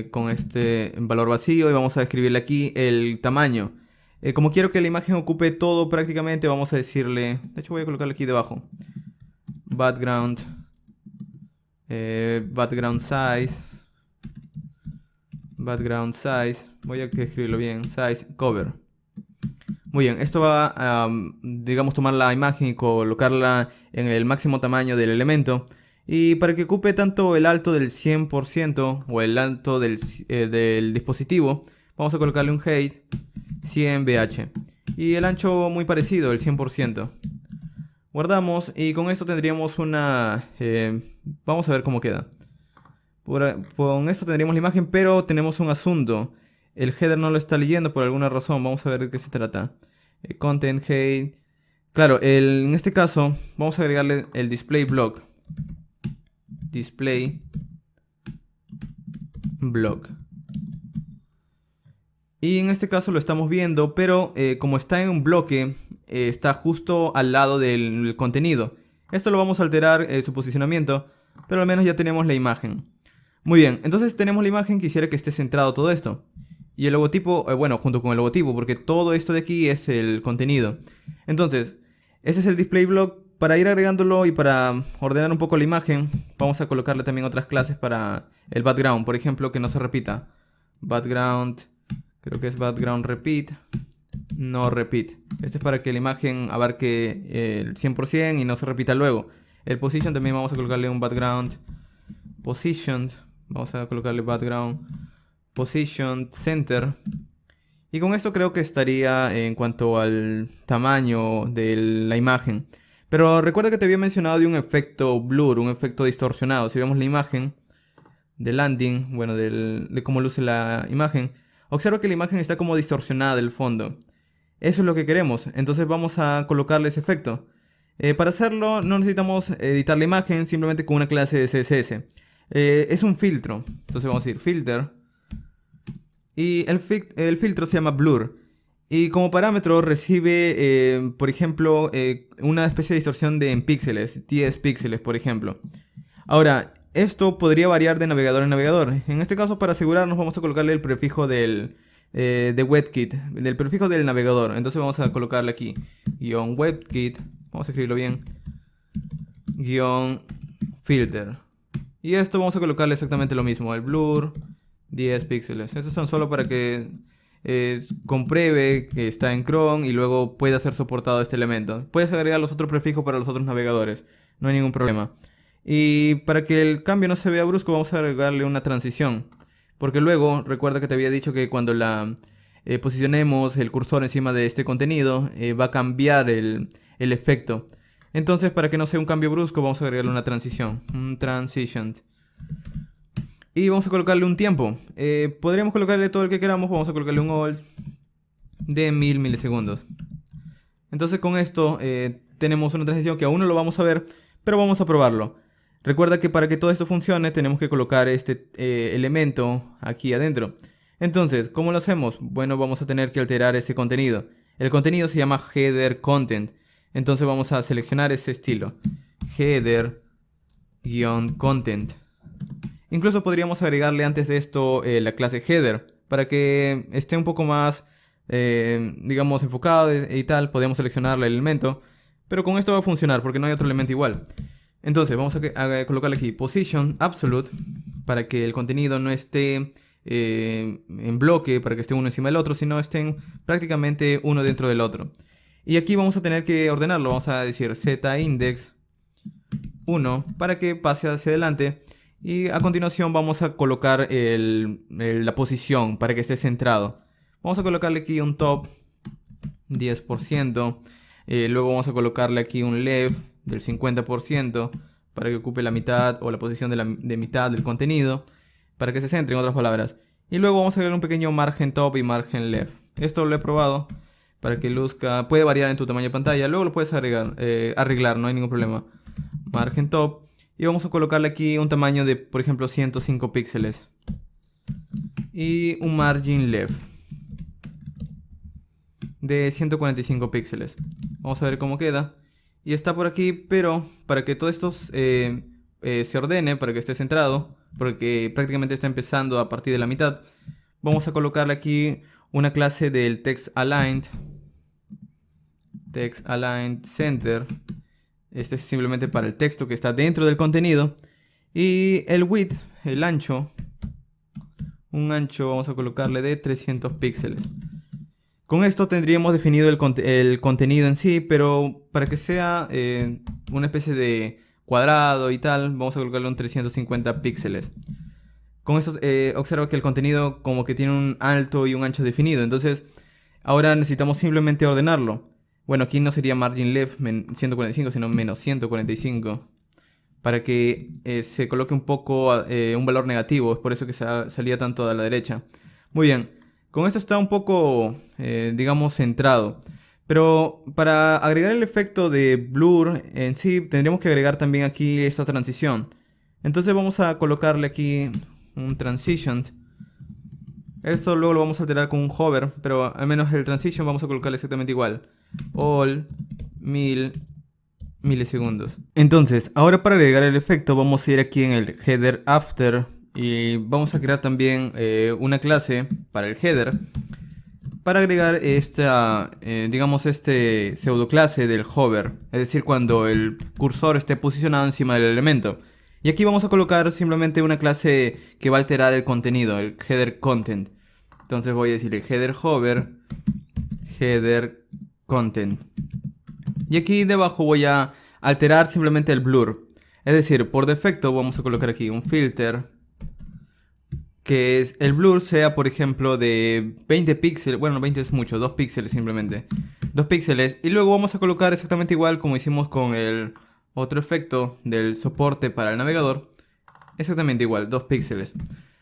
con este valor vacío y vamos a escribirle aquí el tamaño. Como quiero que la imagen ocupe todo prácticamente, vamos a decirle, de hecho voy a colocarle aquí debajo, background size, voy a escribirlo bien, size cover. Muy bien, esto va a, digamos, tomar la imagen y colocarla en el máximo tamaño del elemento. Y para que ocupe tanto el alto del 100% o el alto del dispositivo, vamos a colocarle un height 100 bh. Y el ancho muy parecido, el 100%. Guardamos y con esto tendríamos una... vamos a ver cómo queda. Con esto tendríamos la imagen, pero tenemos un asunto. El header no lo está leyendo por alguna razón. Vamos a ver de qué se trata. Content, height. Claro, en este caso vamos a agregarle el display block. Display block. Y en este caso lo estamos viendo, pero como está en un bloque, está justo al lado del contenido. Esto lo vamos a alterar su posicionamiento, pero al menos ya tenemos la imagen. Muy bien, entonces tenemos la imagen. Quisiera que esté centrado todo esto. Y el logotipo, bueno, junto con el logotipo, porque todo esto de aquí es el contenido. Entonces, ese es el display block. Para ir agregándolo y para ordenar un poco la imagen, vamos a colocarle también otras clases para el background. Por ejemplo, que no se repita. Background, creo que es background repeat. No repeat. Este es para que la imagen abarque el 100% y no se repita luego. El position también vamos a colocarle un background position. Vamos a colocarle background position center. Y con esto creo que estaría en cuanto al tamaño de la imagen. Pero recuerda que te había mencionado de un efecto blur, un efecto distorsionado. Si vemos la imagen del landing, bueno, de cómo luce la imagen, observa que la imagen está como distorsionada del fondo. Eso es lo que queremos. Entonces vamos a colocarle ese efecto. Para hacerlo no necesitamos editar la imagen, simplemente con una clase de CSS. Es un filtro. Entonces vamos a decir filter. Y el filtro se llama blur. Y como parámetro recibe, por ejemplo, una especie de distorsión en píxeles, 10 píxeles, por ejemplo. Ahora, esto podría variar de navegador en navegador. En este caso, para asegurarnos, vamos a colocarle el prefijo de WebKit, del prefijo del navegador. Entonces vamos a colocarle aquí, -WebKit, vamos a escribirlo bien, -filter. Y esto vamos a colocarle exactamente lo mismo, el blur, 10 píxeles. Estos son solo para que compruebe que está en Chrome y luego pueda ser soportado este elemento. Puedes agregar los otros prefijos para los otros navegadores, no hay ningún problema. Y para que el cambio no se vea brusco, vamos a agregarle una transición. Porque luego, recuerda que te había dicho que cuando posicionemos el cursor encima de este contenido, va a cambiar el efecto. Entonces, para que no sea un cambio brusco, vamos a agregarle una transición. Un transition. Y vamos a colocarle un tiempo. Podríamos colocarle todo el que queramos. Vamos a colocarle un hold de 1000 milisegundos. Entonces con esto tenemos una transición que aún no lo vamos a ver, pero vamos a probarlo. Recuerda que para que todo esto funcione tenemos que colocar este elemento aquí adentro. Entonces, ¿cómo lo hacemos? Bueno, vamos a tener que alterar este contenido. El contenido se llama header content. Entonces vamos a seleccionar ese estilo. Header-content. Incluso podríamos agregarle antes de esto la clase header para que esté un poco más, digamos, enfocado y tal. Podemos seleccionarle el elemento, pero con esto va a funcionar porque no hay otro elemento igual. Entonces vamos a colocarle aquí position absolute para que el contenido no esté en bloque, para que esté uno encima del otro, sino estén prácticamente uno dentro del otro. Y aquí vamos a tener que ordenarlo. Vamos a decir z-index 1 para que pase hacia adelante. Y a continuación vamos a colocar la posición para que esté centrado. Vamos a colocarle aquí un top 10%. Luego vamos a colocarle aquí un left del 50% para que ocupe la mitad o la posición de mitad del contenido. Para que se centre, en otras palabras. Y luego vamos a agregar un pequeño margen top y margen left. Esto lo he probado para que luzca. Puede variar en tu tamaño de pantalla. Luego lo puedes arreglar, no hay ningún problema. Margen top. Y vamos a colocarle aquí un tamaño de, por ejemplo, 105 píxeles. Y un margin left de 145 píxeles. Vamos a ver cómo queda. Y está por aquí, pero para que todo esto se ordene, para que esté centrado, porque prácticamente está empezando a partir de la mitad, vamos a colocarle aquí una clase del text-aligned center. Este es simplemente para el texto que está dentro del contenido. Y el width, el ancho, un ancho vamos a colocarle de 300 píxeles. Con esto tendríamos definido el contenido en sí, pero para que sea una especie de cuadrado y tal, vamos a colocarle un 350 píxeles. Con esto observa que el contenido como que tiene un alto y un ancho definido. Entonces ahora necesitamos simplemente ordenarlo. Bueno, aquí no sería margin left 145, sino menos 145. Para que se coloque un poco un valor negativo. Es por eso que salía tanto a la derecha. Muy bien. Con esto está un poco, digamos, centrado. Pero para agregar el efecto de blur en sí, tendríamos que agregar también aquí esta transición. Entonces vamos a colocarle aquí un transition. Esto luego lo vamos a alterar con un hover, pero al menos el transition vamos a colocarle exactamente igual. All 1000 milisegundos. Entonces, ahora para agregar el efecto vamos a ir aquí en el header after y vamos a crear también una clase para el header para agregar esta, digamos, este pseudo clase del hover, es decir, cuando el cursor esté posicionado encima del elemento. Y aquí vamos a colocar simplemente una clase que va a alterar el contenido, el header content. Entonces voy a decirle header hover, header content. Y aquí debajo voy a alterar simplemente el blur. Es decir, por defecto vamos a colocar aquí un filter que es el blur sea, por ejemplo, de 20 píxeles. Bueno, 20 es mucho, 2 píxeles simplemente. 2 píxeles. Y luego vamos a colocar exactamente igual como hicimos con el otro efecto del soporte para el navegador. Exactamente igual, 2 píxeles.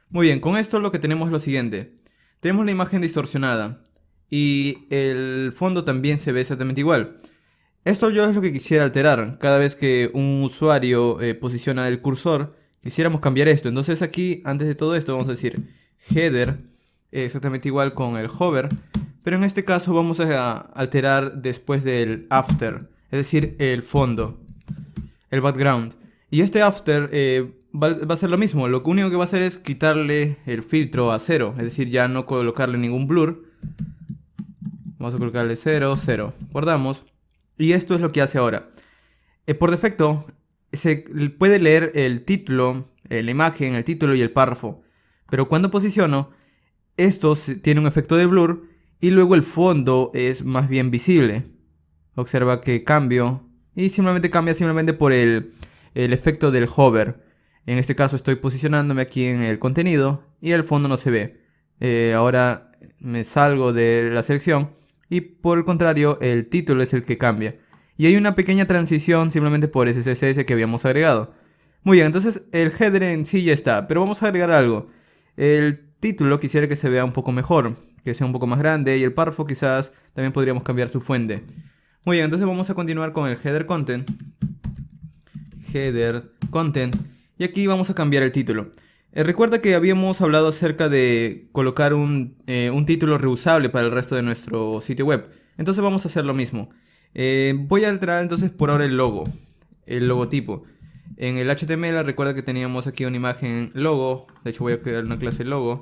Muy bien, con esto lo que tenemos es lo siguiente. Tenemos la imagen distorsionada y el fondo también se ve exactamente igual. Esto yo es lo que quisiera alterar. Cada vez que un usuario posiciona el cursor, quisiéramos cambiar esto. Entonces aquí, antes de todo esto, vamos a decir header, exactamente igual con el hover, pero en este caso vamos a alterar después del after, es decir, el fondo, el background. Y este after va a ser lo mismo, lo único que va a hacer es quitarle el filtro a 0, es decir, ya no colocarle ningún blur. Vamos a colocarle 0, 0, guardamos. Y esto es lo que hace ahora. Por defecto, se puede leer el título, la imagen, el título y el párrafo. Pero cuando posiciono, esto tiene un efecto de blur y luego el fondo es más bien visible. Observa que cambio y simplemente cambia por el efecto del hover. En este caso estoy posicionándome aquí en el contenido y el fondo no se ve. Ahora me salgo de la selección y por el contrario el título es el que cambia. Y hay una pequeña transición simplemente por ese CSS que habíamos agregado. Muy bien, entonces el header en sí ya está, pero vamos a agregar algo. El título quisiera que se vea un poco mejor, que sea un poco más grande, y el párrafo quizás también podríamos cambiar su fuente. Muy bien, entonces vamos a continuar con el header content. Header content. Y aquí vamos a cambiar el título. Recuerda que habíamos hablado acerca de colocar un título reusable para el resto de nuestro sitio web. Entonces vamos a hacer lo mismo. Voy a alterar entonces por ahora el logo, el logotipo. En el HTML recuerda que teníamos aquí una imagen logo. De hecho voy a crear una clase logo.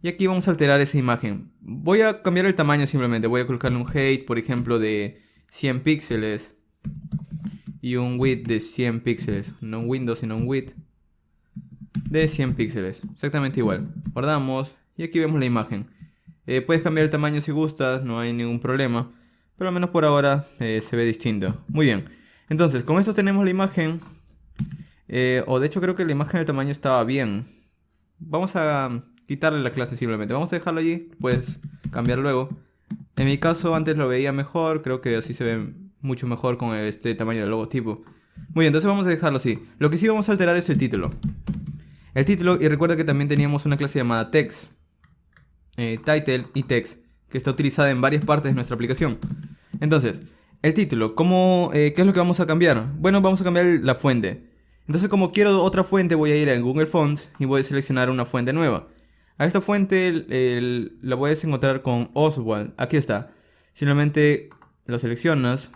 Y aquí vamos a alterar esa imagen. Voy a cambiar el tamaño simplemente. Voy a colocarle un height, por ejemplo, de 100 píxeles. Y un width de 100 píxeles. No un Windows, sino un width de 100 píxeles. Exactamente igual. Guardamos. Y aquí vemos la imagen. Puedes cambiar el tamaño si gustas. No hay ningún problema. Pero al menos por ahora se ve distinto. Muy bien. Entonces, con esto tenemos la imagen. O de hecho creo que la imagen del tamaño estaba bien. Vamos a quitarle la clase simplemente. Vamos a dejarlo allí. Puedes cambiar luego. En mi caso antes lo veía mejor. Creo que así se ve mucho mejor con este tamaño del logotipo. Muy bien, entonces vamos a dejarlo así. Lo que sí vamos a alterar es el título. El título, y recuerda que también teníamos una clase llamada text. Title y text, que está utilizada en varias partes de nuestra aplicación. Entonces, el título, ¿qué es lo que vamos a cambiar? Bueno, vamos a cambiar la fuente. Entonces, como quiero otra fuente, voy a ir en Google Fonts y voy a seleccionar una fuente nueva. A esta fuente la puedes encontrar con Oswald. Aquí está. Simplemente lo seleccionas.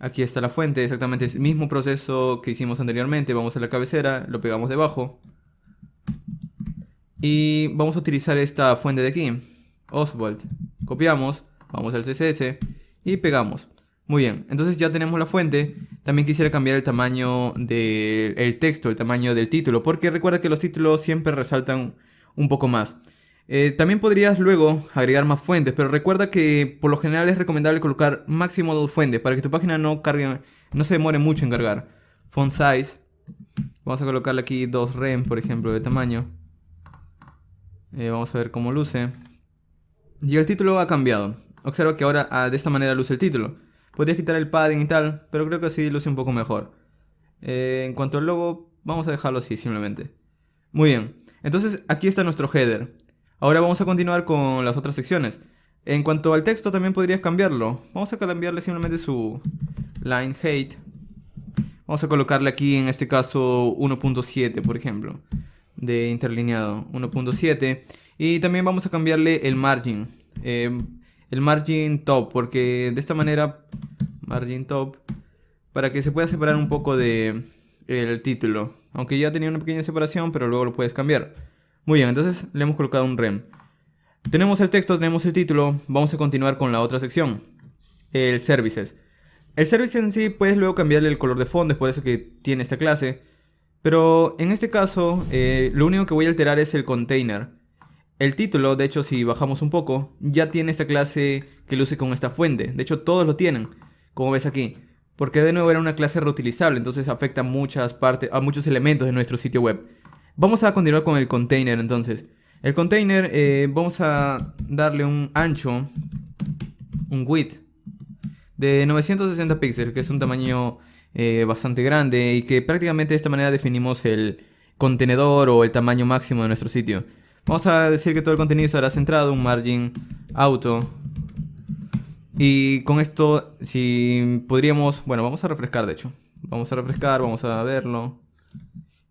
Aquí está la fuente, exactamente el mismo proceso que hicimos anteriormente. Vamos a la cabecera, lo pegamos debajo. Y vamos a utilizar esta fuente de aquí, Oswald. Copiamos, vamos al CSS y pegamos. Muy bien, entonces ya tenemos la fuente. También quisiera cambiar el tamaño del texto, el tamaño del título, porque recuerda que los títulos siempre resaltan un poco más. También podrías luego agregar más fuentes, pero recuerda que por lo general es recomendable colocar máximo 2 fuentes para que tu página no se demore mucho en cargar. Font size, vamos a colocarle aquí 2 rem, por ejemplo, de tamaño. Vamos a ver cómo luce. Y el título ha cambiado. Observa que ahora de esta manera luce el título. Podría quitar el padding y tal, pero creo que así luce un poco mejor. En cuanto al logo, vamos a dejarlo así simplemente. Muy bien, entonces aquí está nuestro header. Ahora vamos a continuar con las otras secciones. En cuanto al texto también podrías cambiarlo. Vamos a cambiarle simplemente su line height. Vamos a colocarle aquí en este caso 1.7 por ejemplo. De interlineado 1.7. Y también vamos a cambiarle el margin. El margin top, porque de esta manera, margin top, para que se pueda separar un poco de el título. Aunque ya tenía una pequeña separación, pero luego lo puedes cambiar. Muy bien, entonces le hemos colocado un rem. Tenemos el texto, tenemos el título. Vamos a continuar con la otra sección, el services. El service en sí puedes luego cambiarle el color de fondo, es por eso que tiene esta clase. Pero en este caso, lo único que voy a alterar es el container. El título, de hecho, si bajamos un poco, ya tiene esta clase que luce con esta fuente. De hecho, todos lo tienen, como ves aquí. Porque de nuevo era una clase reutilizable, entonces afecta a muchos elementos de nuestro sitio web. Vamos a continuar con el container entonces. El container, vamos a darle un ancho, un width de 960 píxeles, que es un tamaño bastante grande y que prácticamente de esta manera definimos el contenedor o el tamaño máximo de nuestro sitio. Vamos a decir que todo el contenido estará centrado, un margin auto. Y con esto, si podríamos, bueno, vamos a refrescar de hecho. Vamos a refrescar, vamos a verlo.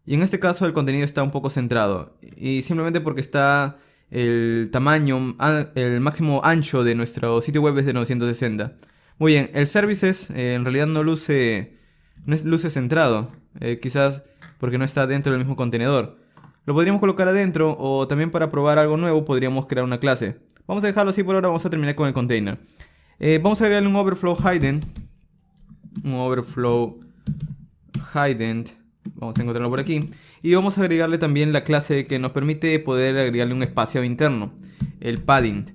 Y en este caso el contenido está un poco centrado. Y simplemente porque está el tamaño, el máximo ancho de nuestro sitio web es de 960. Muy bien, el services en realidad no luce centrado, quizás porque no está dentro del mismo contenedor. Lo podríamos colocar adentro, o también para probar algo nuevo podríamos crear una clase. Vamos a dejarlo así por ahora, vamos a terminar con el container. Vamos a agregarle un overflow hidden. Un overflow hidden. Vamos a encontrarlo por aquí. Y vamos a agregarle también la clase que nos permite poder agregarle un espaciado interno, el padding.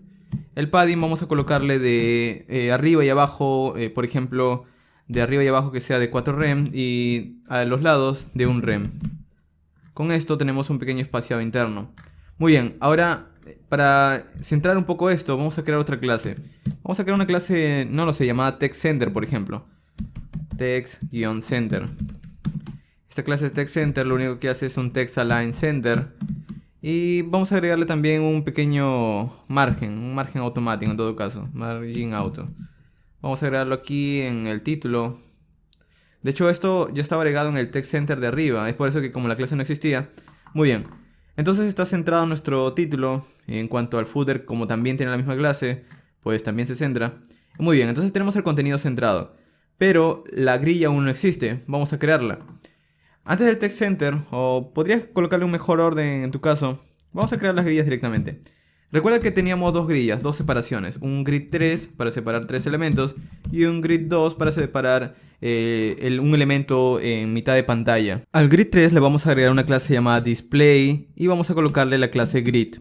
El padding vamos a colocarle de arriba y abajo, por ejemplo, de arriba y abajo que sea de 4 rem y a los lados de 1 rem. Con esto tenemos un pequeño espaciado interno. Muy bien, ahora para centrar un poco esto, vamos a crear otra clase. Vamos a crear una clase, no lo sé, llamada TextCenter, por ejemplo. Text-center. Esta clase de TextCenter lo único que hace es un TextAlignCenter. Y vamos a agregarle también un pequeño margen, un margen automático en todo caso, margin auto. Vamos a agregarlo aquí en el título. De hecho, esto ya estaba agregado en el TextCenter de arriba, es por eso que como la clase no existía. Muy bien, entonces está centrado nuestro título. En cuanto al footer, como también tiene la misma clase, pues también se centra. Muy bien, entonces tenemos el contenido centrado, pero la grilla aún no existe. Vamos a crearla. Antes del TextCenter, o podrías colocarle un mejor orden en tu caso, vamos a crear las grillas directamente. Recuerda que teníamos dos grillas, dos separaciones, un grid 3 para separar 3 elementos y un grid 2 para separar un elemento en mitad de pantalla. Al grid 3 le vamos a agregar una clase llamada display y vamos a colocarle la clase grid.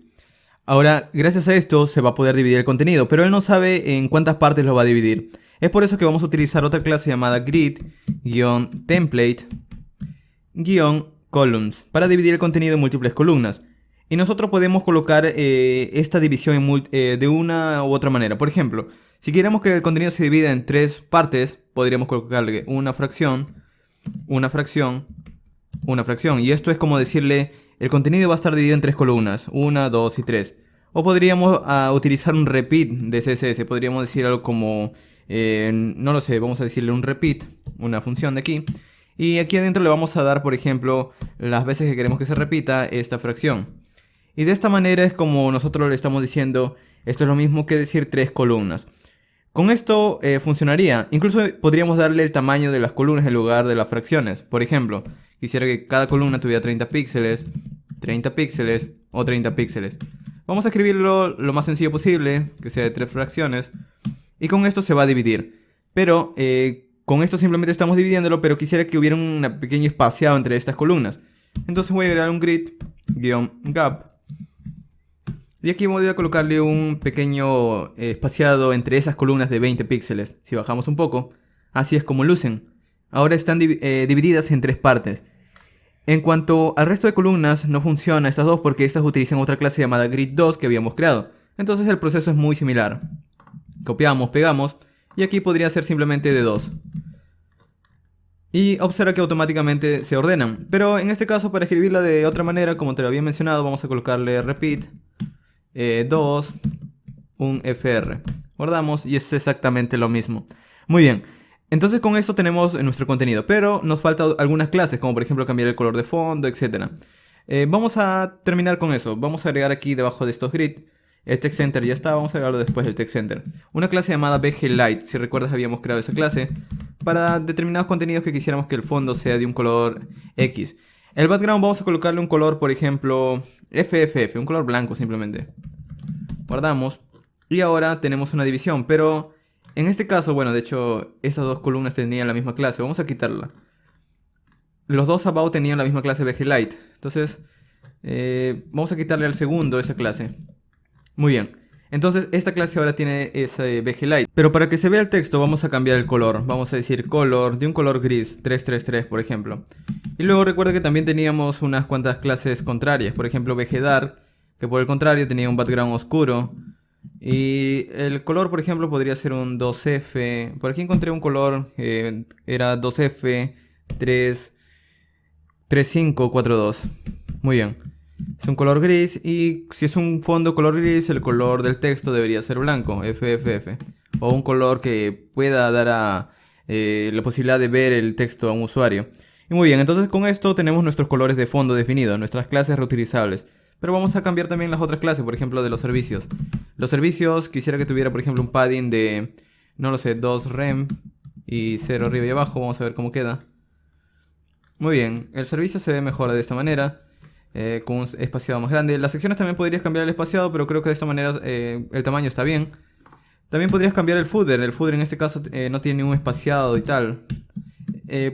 Ahora, gracias a esto se va a poder dividir el contenido, pero él no sabe en cuántas partes lo va a dividir. Es por eso que vamos a utilizar otra clase llamada grid-template-columns para dividir el contenido en múltiples columnas. Y nosotros podemos colocar esta división de una u otra manera. Por ejemplo, si queremos que el contenido se divida en 3 partes, podríamos colocarle una fracción, una fracción, una fracción. Y esto es como decirle, el contenido va a estar dividido en 3 columnas, 1, 2 y 3. O podríamos utilizar un repeat de CSS. Podríamos decir algo como, no lo sé, vamos a decirle un repeat, una función de aquí. Y aquí adentro le vamos a dar, por ejemplo, las veces que queremos que se repita esta fracción. Y de esta manera es como nosotros le estamos diciendo, esto es lo mismo que decir 3 columnas. Con esto funcionaría. Incluso podríamos darle el tamaño de las columnas en lugar de las fracciones. Por ejemplo, quisiera que cada columna tuviera 30 píxeles o 30 píxeles. Vamos a escribirlo lo más sencillo posible, que sea de 3 fracciones. Y con esto se va a dividir. Pero con esto simplemente estamos dividiéndolo, pero quisiera que hubiera un pequeño espaciado entre estas columnas. Entonces voy a agregar un grid-gap. Y aquí voy a colocarle un pequeño espaciado entre esas columnas de 20 píxeles. Si bajamos un poco, así es como lucen. Ahora están divididas en 3 partes. En cuanto al resto de columnas, no funcionan estas dos porque estas utilizan otra clase llamada grid2 que habíamos creado. Entonces el proceso es muy similar. Copiamos, pegamos, y aquí podría ser simplemente de 2. Y observa que automáticamente se ordenan. Pero en este caso, para escribirla de otra manera, como te lo había mencionado, vamos a colocarle repeat 2, un fr. Guardamos y es exactamente lo mismo. Muy bien. Entonces con esto tenemos nuestro contenido. Pero nos faltan algunas clases, como por ejemplo cambiar el color de fondo, etc. Vamos a terminar con eso. Vamos a agregar aquí debajo de estos grid. El TextCenter ya está, vamos a agregarlo después del TextCenter. Una clase llamada bglight, si recuerdas habíamos creado esa clase para determinados contenidos que quisiéramos que el fondo sea de un color X. El background vamos a colocarle un color, por ejemplo, FFF, un color blanco simplemente. Guardamos. Y ahora tenemos una división, pero en este caso, bueno, de hecho, esas dos columnas tenían la misma clase. Vamos a quitarla. Los dos about tenían la misma clase bglight. Entonces, vamos a quitarle al segundo esa clase. Muy bien, entonces esta clase ahora tiene ese bglight. Pero para que se vea el texto vamos a cambiar el color. Vamos a decir color de un color gris, 333 por ejemplo. Y luego recuerda que también teníamos unas cuantas clases contrarias. Por ejemplo bgdark, que por el contrario tenía un background oscuro. Y el color por ejemplo podría ser un 2F. Por aquí encontré un color que era 2F 3542. Muy bien. Es un color gris y si es un fondo color gris, el color del texto debería ser blanco, FFF. O un color que pueda dar la posibilidad de ver el texto a un usuario. Y muy bien, entonces con esto tenemos nuestros colores de fondo definidos, nuestras clases reutilizables. Pero vamos a cambiar también las otras clases, por ejemplo, de los servicios. Los servicios quisiera que tuviera, por ejemplo, un padding de, no lo sé, 2 rem y 0 arriba y abajo. Vamos a ver cómo queda. Muy bien, el servicio se ve mejor de esta manera, con un espaciado más grande. Las secciones también podrías cambiar el espaciado, pero creo que de esta manera el tamaño está bien. También podrías cambiar el footer. El footer en este caso no tiene ningún espaciado y tal.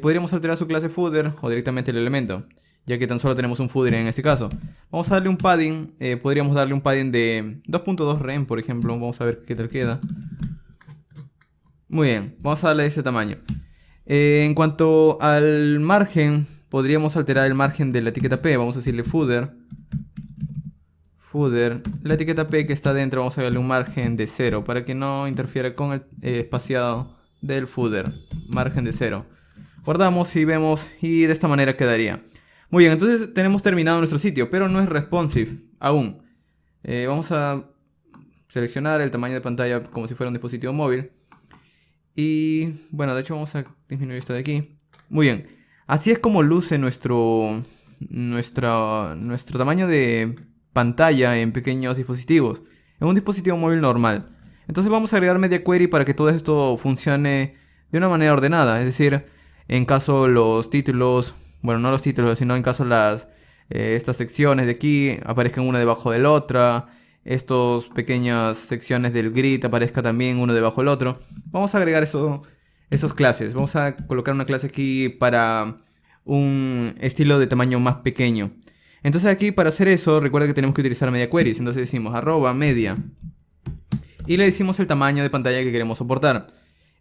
Podríamos alterar su clase footer o directamente el elemento, ya que tan solo tenemos un footer en este caso. Vamos a darle un padding. Podríamos darle un padding de 2.2 rem, por ejemplo. Vamos a ver qué tal queda. Muy bien, vamos a darle ese tamaño. En cuanto al margen, podríamos alterar el margen de la etiqueta P. Vamos a decirle footer. La etiqueta P que está dentro, vamos a darle un margen de 0 para que no interfiera con el espaciado del footer. Margen de 0. Guardamos y vemos, y de esta manera quedaría. Muy bien, entonces tenemos terminado nuestro sitio, pero no es responsive aún. Vamos a seleccionar el tamaño de pantalla como si fuera un dispositivo móvil. Y bueno, de hecho vamos a disminuir esto de aquí. Muy bien, así es como luce nuestro tamaño de pantalla en pequeños dispositivos, en un dispositivo móvil normal. Entonces vamos a agregar media query para que todo esto funcione de una manera ordenada. Es decir, en caso los títulos, bueno, no los títulos, sino en caso estas secciones de aquí aparezcan una debajo de la otra. Estas pequeñas secciones del grid aparezca también uno debajo del otro. Vamos a agregar esos clases. Vamos a colocar una clase aquí para un estilo de tamaño más pequeño. Entonces aquí para hacer eso, recuerda que tenemos que utilizar media queries. Entonces decimos @media y le decimos el tamaño de pantalla que queremos soportar.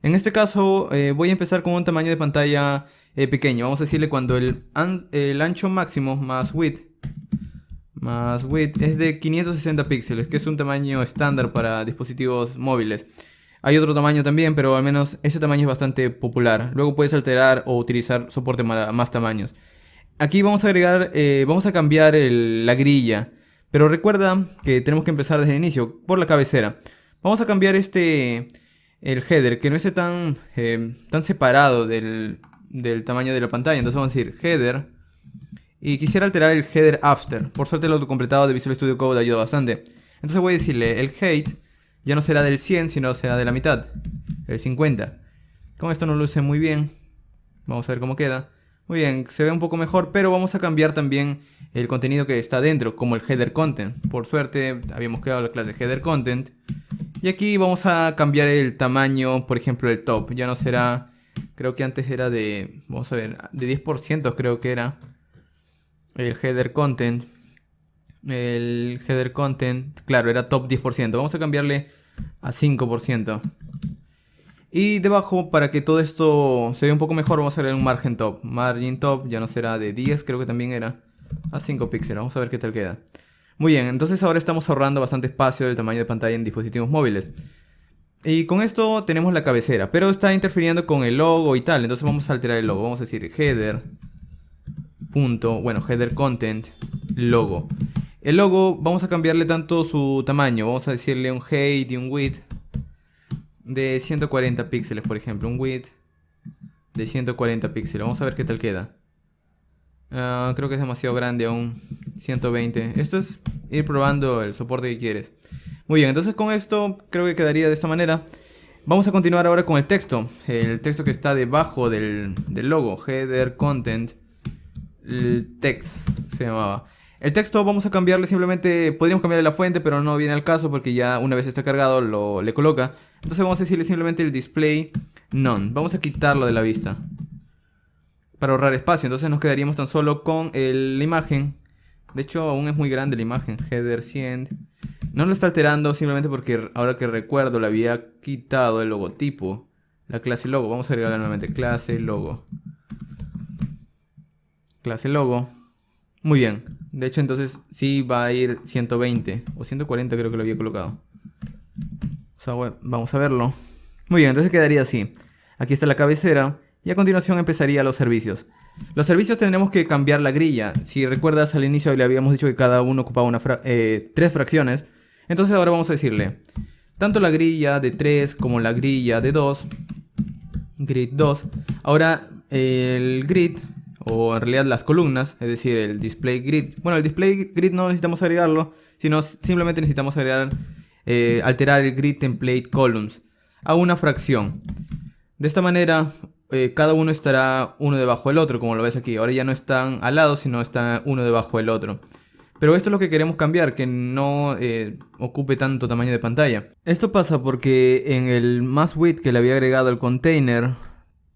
En este caso voy a empezar con un tamaño de pantalla pequeño. Vamos a decirle cuando el ancho máximo más width es de 560 píxeles, que es un tamaño estándar para dispositivos móviles. Hay otro tamaño también, pero al menos ese tamaño es bastante popular. Luego puedes alterar o utilizar soporte para más tamaños. Aquí vamos a agregar, vamos a cambiar la grilla, pero recuerda que tenemos que empezar desde el inicio, por la cabecera. Vamos a cambiar el header, que no esté tan separado del tamaño de la pantalla. Entonces vamos a decir header. Y quisiera alterar el header after. Por suerte el autocompletado de Visual Studio Code ayuda bastante. Entonces voy a decirle el height ya no será del 100, sino será de la mitad, el 50. Con esto no luce muy bien. Vamos a ver cómo queda. Muy bien, se ve un poco mejor, pero vamos a cambiar también el contenido que está dentro, como el header content. Por suerte habíamos creado la clase header content. Y aquí vamos a cambiar el tamaño, por ejemplo el top. Ya no será, creo que antes era de, vamos a ver, de 10% creo que era. El header content. El header content, claro, era top 10%. Vamos a cambiarle a 5%. Y debajo, para que todo esto se vea un poco mejor, vamos a agregar un margin top. Margin top ya no será de 10, creo que también era a 5 píxeles. Vamos a ver qué tal queda. Muy bien, entonces ahora estamos ahorrando bastante espacio del tamaño de pantalla en dispositivos móviles. Y con esto tenemos la cabecera, pero está interfiriendo con el logo y tal. Entonces vamos a alterar el logo. Vamos a decir header header content logo. El logo vamos a cambiarle tanto su tamaño. Vamos a decirle un height y un width de 140 píxeles, por ejemplo. Un width de 140 píxeles. Vamos a ver qué tal queda. Creo que es demasiado grande aún. 120. Esto es ir probando el soporte que quieres. Muy bien, entonces con esto creo que quedaría de esta manera. Vamos a continuar ahora con el texto. El texto que está debajo del logo. Header content text se llamaba. El texto vamos a cambiarle simplemente, podríamos cambiarle la fuente, pero no viene al caso porque ya una vez está cargado le coloca. Entonces vamos a decirle simplemente el display none. Vamos a quitarlo de la vista para ahorrar espacio. Entonces nos quedaríamos tan solo con la imagen. De hecho aún es muy grande la imagen. Header 100. No lo está alterando simplemente porque ahora que recuerdo le había quitado el logotipo, la clase logo. Vamos a agregarle nuevamente clase logo. Clase logo. Muy bien. De hecho entonces sí va a ir 120 o 140 creo que lo había colocado. O sea, vamos a verlo. Muy bien, entonces quedaría así. Aquí está la cabecera y a continuación empezaría los servicios. Los servicios tendremos que cambiar la grilla. Si recuerdas al inicio le habíamos dicho que cada uno ocupaba 3 fracciones. Entonces ahora vamos a decirle tanto la grilla de 3 como la grilla de 2. Grid 2. Ahora el grid o en realidad las columnas, es decir, el display grid. Bueno, el display grid no necesitamos agregarlo, sino simplemente necesitamos alterar el grid template columns a una fracción. De esta manera, cada uno estará uno debajo del otro, como lo ves aquí. Ahora ya no están al lado, sino están uno debajo del otro. Pero esto es lo que queremos cambiar, que no ocupe tanto tamaño de pantalla. Esto pasa porque en el mass width que le había agregado al container,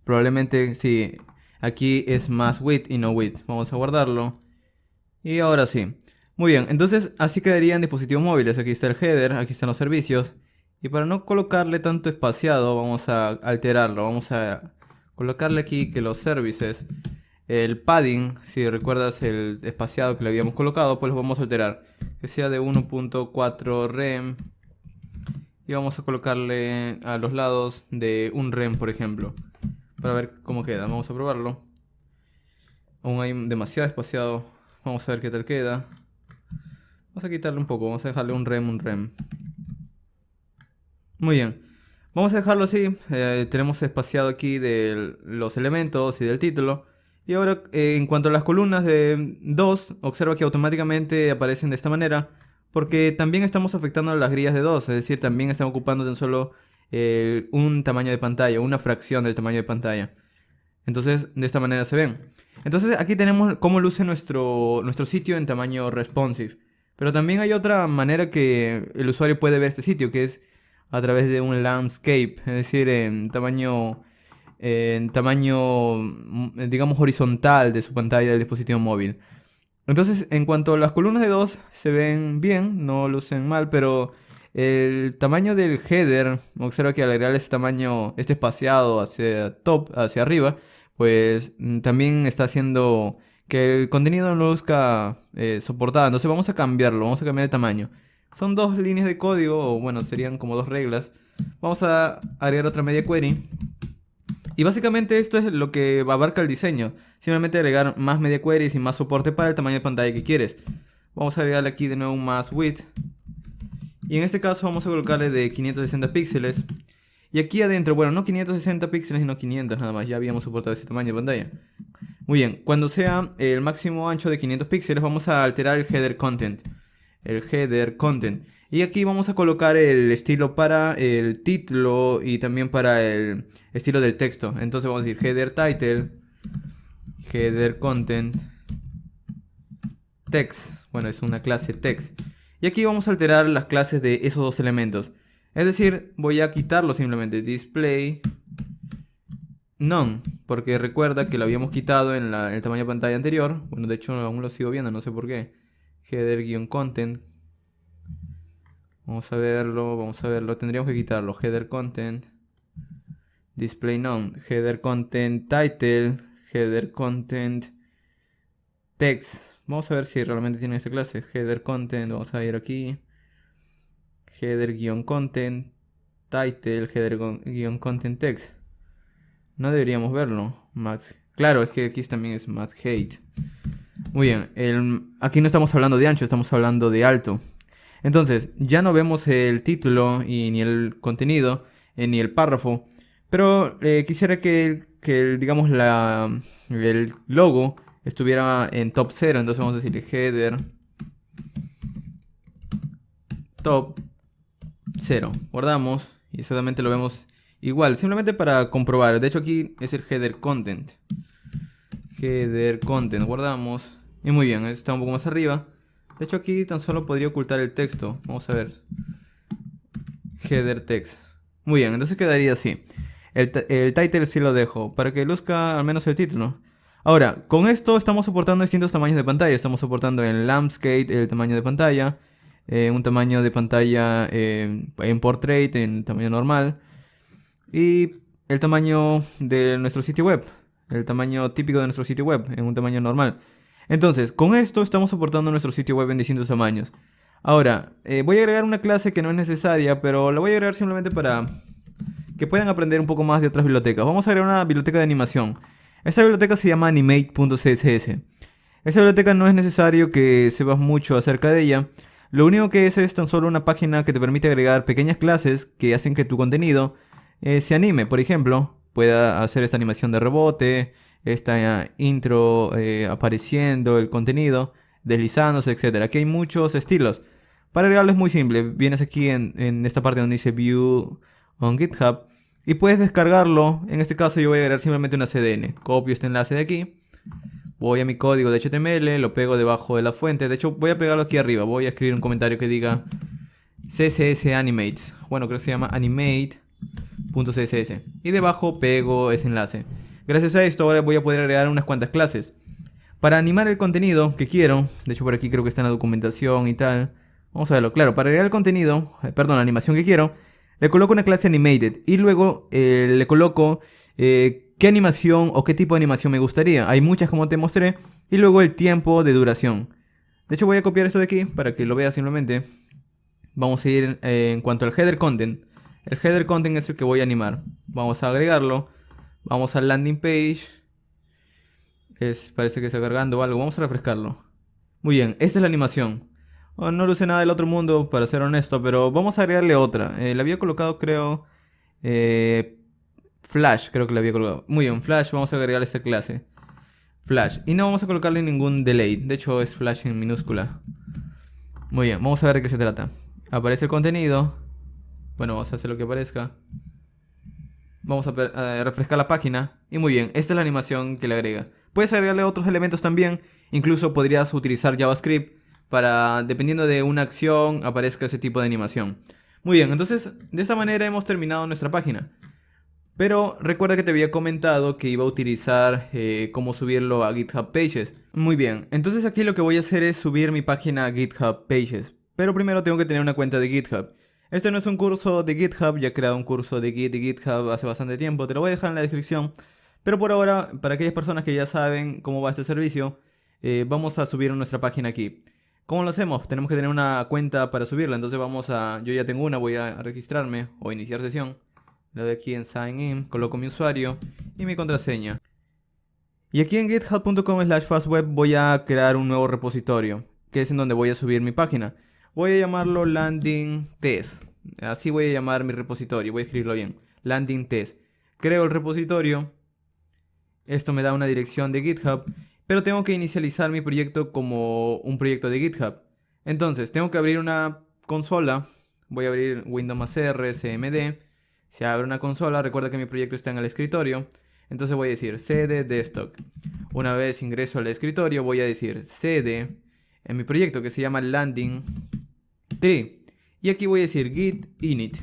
probablemente sí, aquí es mass width y no width. Vamos a guardarlo. Y ahora sí. Muy bien, entonces así quedarían dispositivos móviles. Aquí está el header, aquí están los servicios. Y para no colocarle tanto espaciado, vamos a alterarlo. Vamos a colocarle aquí que los services, el padding, si recuerdas el espaciado que le habíamos colocado, pues lo vamos a alterar. Que sea de 1.4 rem. Y vamos a colocarle a los lados de 1 rem, por ejemplo. Para ver cómo queda. Vamos a probarlo. Aún hay demasiado espaciado. Vamos a ver qué tal queda. Vamos a quitarle un poco. Vamos a dejarle 1 rem, 1 rem. Muy bien. Vamos a dejarlo así. Tenemos espaciado aquí de los elementos y del título. Y ahora, en cuanto a las columnas de 2, observa que automáticamente aparecen de esta manera. Porque también estamos afectando a las grillas de 2. Es decir, también están ocupando tan solo un tamaño de pantalla, una fracción del tamaño de pantalla. Entonces, de esta manera se ven. Entonces, aquí tenemos cómo luce nuestro sitio en tamaño responsive. Pero también hay otra manera que el usuario puede ver este sitio, que es a través de un landscape, es decir, en tamaño, digamos, horizontal de su pantalla del dispositivo móvil. Entonces, en cuanto a las columnas de 2, se ven bien, no lucen mal, pero el tamaño del header, observa que al agregar este tamaño, este espaciado hacia top, hacia arriba, pues también está haciendo que el contenido no luzca soportado. Entonces vamos a cambiarlo, vamos a cambiar de tamaño. Son 2 líneas de código, o bueno, serían como 2 reglas. Vamos a agregar otra media query. Y básicamente esto es lo que abarca el diseño. Simplemente agregar más media queries y más soporte para el tamaño de pantalla que quieres. Vamos a agregarle aquí de nuevo un más width. Y en este caso vamos a colocarle de 560 píxeles. Y aquí adentro, bueno, no 560 píxeles, sino 500 nada más. Ya habíamos soportado ese tamaño de pantalla. Muy bien, cuando sea el máximo ancho de 500 píxeles, vamos a alterar el header content. El header content. Y aquí vamos a colocar el estilo para el título y también para el estilo del texto. Entonces vamos a decir header title, header content, text. Bueno, es una clase text. Y aquí vamos a alterar las clases de esos dos elementos. Es decir, voy a quitarlo simplemente. Display none. Porque recuerda que lo habíamos quitado en el tamaño de pantalla anterior. Bueno, de hecho aún lo sigo viendo, no sé por qué. Header-content. Vamos a verlo. Tendríamos que quitarlo. Header content. Display none. Header content title. Header content text. Vamos a ver si realmente tiene esta clase. Header content. Vamos a ir aquí. Header-content title. Header-content text. No deberíamos verlo. Max. Claro, es que aquí también es max height. Muy bien. Aquí no estamos hablando de ancho, estamos hablando de alto. Entonces, ya no vemos el título y ni el contenido, ni el párrafo. Pero quisiera digamos, el logo estuviera en top 0. Entonces vamos a decir header top 0. Guardamos y solamente lo vemos igual. Simplemente para comprobar. De hecho aquí es el header content. Header content. Guardamos. Y muy bien, está un poco más arriba. De hecho aquí tan solo podría ocultar el texto. Vamos a ver. Header text. Muy bien, entonces quedaría así. El title sí lo dejo, para que luzca al menos el título. Ahora, con esto estamos soportando distintos tamaños de pantalla. Estamos soportando en landscape el tamaño de pantalla. Un tamaño de pantalla en portrait, en tamaño normal. Y el tamaño de nuestro sitio web. El tamaño típico de nuestro sitio web, en un tamaño normal. Entonces, con esto estamos soportando nuestro sitio web en distintos tamaños. Ahora, voy a agregar una clase que no es necesaria, pero la voy a agregar simplemente para que puedan aprender un poco más de otras bibliotecas. Vamos a agregar una biblioteca de animación. Esta biblioteca se llama animate.css. Esta biblioteca no es necesario que sepas mucho acerca de ella. Lo único que es tan solo una página que te permite agregar pequeñas clases que hacen que tu contenido se anime. Por ejemplo, pueda hacer esta animación de rebote, esta intro apareciendo, el contenido, deslizándose, etcétera. Aquí hay muchos estilos. Para agregarlo es muy simple. Vienes aquí en esta parte donde dice View on GitHub y puedes descargarlo. En este caso yo voy a agregar simplemente una CDN. Copio este enlace de aquí. Voy a mi código de HTML, lo pego debajo de la fuente. De hecho, voy a pegarlo aquí arriba. Voy a escribir un comentario que diga CSS Animates. Bueno, creo que se llama animate.css. Y debajo pego ese enlace. Gracias a esto ahora voy a poder agregar unas cuantas clases. Para animar el contenido que quiero, de hecho por aquí creo que está en la documentación y tal. Vamos a verlo. Claro, para agregar el contenido, perdón, la animación que quiero, le coloco una clase animated. Y luego le coloco qué animación o qué tipo de animación me gustaría. Hay muchas como te mostré. Y luego el tiempo de duración. De hecho voy a copiar esto de aquí para que lo veas simplemente. Vamos a ir en cuanto al header content. El header content es el que voy a animar. Vamos a agregarlo. Vamos al landing page. Parece que está cargando algo. Vamos a refrescarlo. Muy bien, esta es la animación. Oh, no luce nada del otro mundo, para ser honesto, pero vamos a agregarle otra. Le había colocado, creo, Flash, creo que le había colocado. Muy bien, Flash, vamos a agregarle esta clase. Flash. Y no vamos a colocarle ningún delay. De hecho, es Flash en minúscula. Muy bien, vamos a ver de qué se trata. Aparece el contenido. Bueno, vamos a hacer lo que aparezca. Vamos a refrescar la página. Y muy bien, esta es la animación que le agrega. Puedes agregarle otros elementos también. Incluso podrías utilizar JavaScript para, dependiendo de una acción, aparezca ese tipo de animación. Muy bien, entonces de esta manera hemos terminado nuestra página. Pero recuerda que te había comentado que iba a utilizar cómo subirlo a GitHub Pages. Muy bien, entonces aquí lo que voy a hacer es subir mi página a GitHub Pages. Pero primero tengo que tener una cuenta de GitHub. Este no es un curso de GitHub, ya he creado un curso de Git y GitHub hace bastante tiempo. Te lo voy a dejar en la descripción. Pero por ahora, para aquellas personas que ya saben cómo va este servicio, vamos a subir nuestra página aquí. ¿Cómo lo hacemos? Tenemos que tener una cuenta para subirla. Entonces yo ya tengo una, voy a registrarme o iniciar sesión. Le doy aquí en Sign In, coloco mi usuario y mi contraseña. Y aquí en github.com/fastweb voy a crear un nuevo repositorio, que es en donde voy a subir mi página. Voy a llamarlo Landing Test. Así voy a llamar mi repositorio, voy a escribirlo bien. Landing Test. Creo el repositorio. Esto me da una dirección de GitHub, pero tengo que inicializar mi proyecto como un proyecto de GitHub. Entonces, tengo que abrir una consola. Voy a abrir Windows más R, CMD. Se abre una consola, recuerda que mi proyecto está en el escritorio. Entonces voy a decir cd desktop. Una vez ingreso al escritorio, voy a decir cd en mi proyecto que se llama landing tree. Y aquí voy a decir git init.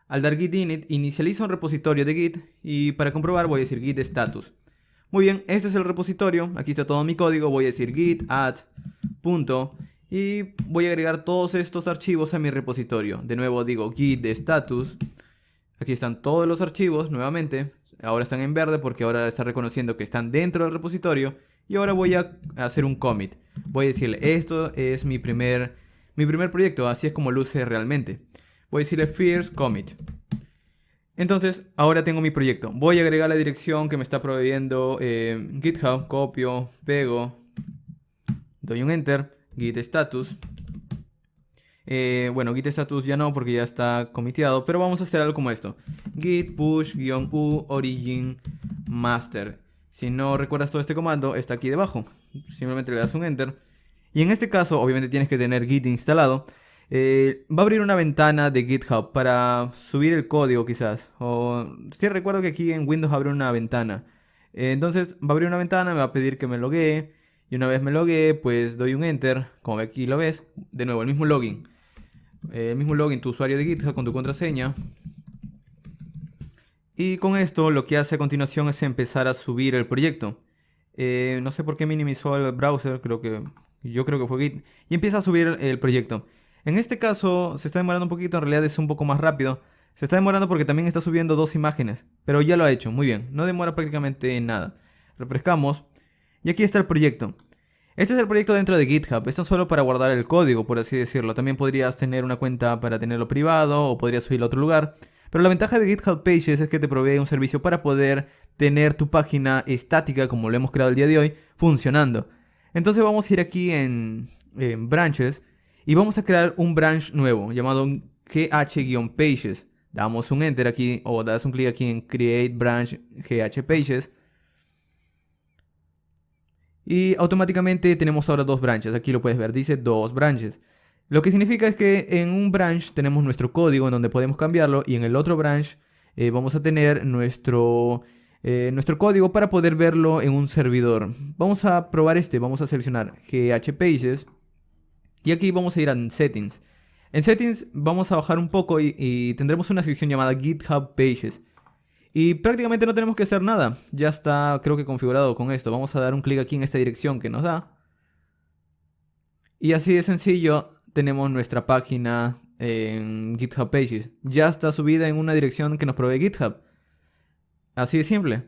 Al dar git init, inicializo un repositorio de git y para comprobar voy a decir git status. Muy bien, este es el repositorio. Aquí está todo mi código. Voy a decir git add punto y voy a agregar todos estos archivos a mi repositorio. De nuevo digo git status. Aquí están todos los archivos nuevamente. Ahora están en verde porque ahora está reconociendo que están dentro del repositorio. Y ahora voy a hacer un commit. Voy a decirle, esto es mi primer proyecto. Así es como luce realmente. Voy a decirle first commit. Entonces, ahora tengo mi proyecto. Voy a agregar la dirección que me está proveyendo GitHub. Copio, pego. Doy un enter. Git status. Bueno, git status ya no porque ya está comiteado, pero vamos a hacer algo como esto. Git push-u origin master. Si no recuerdas todo este comando, está aquí debajo. Simplemente le das un enter. Y en este caso, obviamente tienes que tener Git instalado. Va a abrir una ventana de GitHub para subir el código quizás. O sí, recuerdo que aquí en Windows abre una ventana. Entonces va a abrir una ventana, me va a pedir que me loguee. Y una vez me loguee, pues doy un enter. Como aquí lo ves, de nuevo el mismo login. El mismo login, tu usuario de GitHub con tu contraseña. Y con esto lo que hace a continuación es empezar a subir el proyecto. No sé por qué minimizó el browser, yo creo que fue Git. Y empieza a subir el proyecto. En este caso se está demorando un poquito, en realidad es un poco más rápido. Se está demorando porque también está subiendo dos imágenes. Pero ya lo ha hecho, muy bien. No demora prácticamente nada. Refrescamos. Y aquí está el proyecto. Este es el proyecto dentro de GitHub. Esto es solo para guardar el código, por así decirlo. También podrías tener una cuenta para tenerlo privado o podrías subirlo a otro lugar. Pero la ventaja de GitHub Pages es que te provee un servicio para poder tener tu página estática, como lo hemos creado el día de hoy, funcionando. Entonces vamos a ir aquí en Branches y vamos a crear un branch nuevo llamado gh-pages. Damos un enter aquí o das un clic aquí en Create Branch GH Pages. Y automáticamente tenemos ahora dos branches. Aquí lo puedes ver, dice dos branches. Lo que significa es que en un branch tenemos nuestro código en donde podemos cambiarlo y en el otro branch vamos a tener nuestro código para poder verlo en un servidor. Vamos a probar vamos a seleccionar GHPages y aquí vamos a ir a Settings. En Settings vamos a bajar un poco y tendremos una sección llamada GitHub Pages. Y prácticamente no tenemos que hacer nada. Ya está, creo que configurado con esto. Vamos a dar un clic aquí en esta dirección que nos da. Y así de sencillo tenemos nuestra página en GitHub Pages. Ya está subida en una dirección que nos provee GitHub. Así de simple.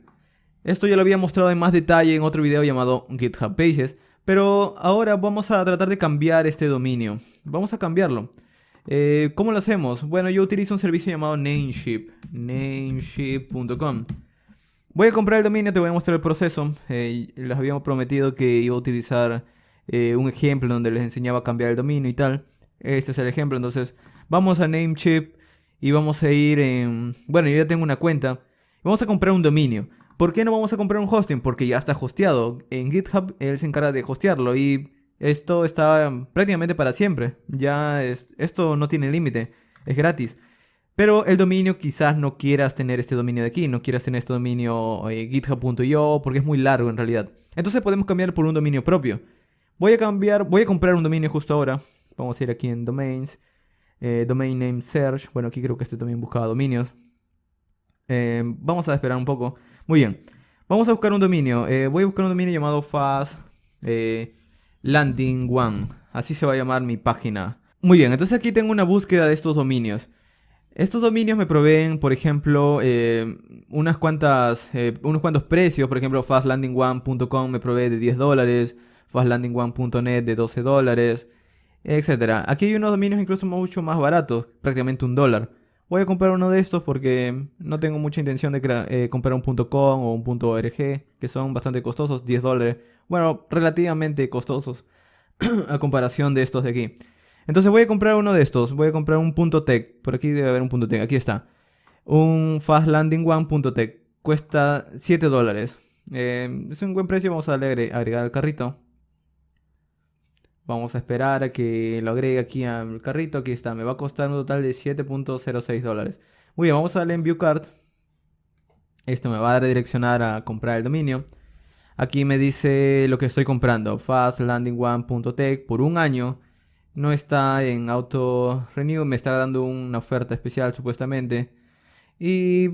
Esto ya lo había mostrado en más detalle en otro video llamado GitHub Pages. Pero ahora vamos a tratar de cambiar este dominio. Vamos a cambiarlo. ¿Cómo lo hacemos? Bueno, yo utilizo un servicio llamado Namecheap. Namecheap.com. Voy a comprar el dominio, te voy a mostrar el proceso. Les habíamos prometido que iba a utilizar un ejemplo donde les enseñaba a cambiar el dominio y tal. Este es el ejemplo, entonces vamos a Namecheap y vamos a ir en... Bueno, yo ya tengo una cuenta. Vamos a comprar un dominio. ¿Por qué no vamos a comprar un hosting? Porque ya está hosteado. En GitHub él se encarga de hostearlo y esto está prácticamente para siempre. Esto no tiene límite, es gratis. Pero el dominio quizás no quieras tener este dominio de aquí, no quieras tener este dominio github.io porque es muy largo en realidad. Entonces podemos cambiar por un dominio propio. Voy a comprar un dominio justo ahora. Vamos a ir aquí en Domains, Domain Name Search. Bueno, aquí creo que este también buscaba dominios. Vamos a esperar un poco. Muy bien, vamos a buscar un dominio. Voy a buscar un dominio llamado Fast Landing One. Así se va a llamar mi página. Muy bien, entonces aquí tengo una búsqueda de estos dominios. Estos dominios me proveen, por ejemplo, unos cuantos precios. Por ejemplo, fastlanding1.com me provee de $10, fastlanding1.net de $12, etcétera. Aquí hay unos dominios incluso mucho más baratos, prácticamente $1. Voy a comprar uno de estos porque no tengo mucha intención de comprar un .com o un .org, que son bastante costosos, $10. Bueno, relativamente costosos a comparación de estos de aquí. Entonces voy a comprar uno de estos. Voy a comprar un .tech. Por aquí debe haber un .tech. Aquí está. Un fastlanding1.tech. Cuesta $7. Es un buen precio. Vamos a agregar al carrito. Vamos a esperar a que lo agregue aquí al carrito. Aquí está. Me va a costar un total de $7.06. Muy bien, vamos a darle en View Cart. Esto me va a redireccionar a comprar el dominio. Aquí me dice lo que estoy comprando. Fastlanding1.tech por un año. No está en auto renew, me está dando una oferta especial supuestamente. Y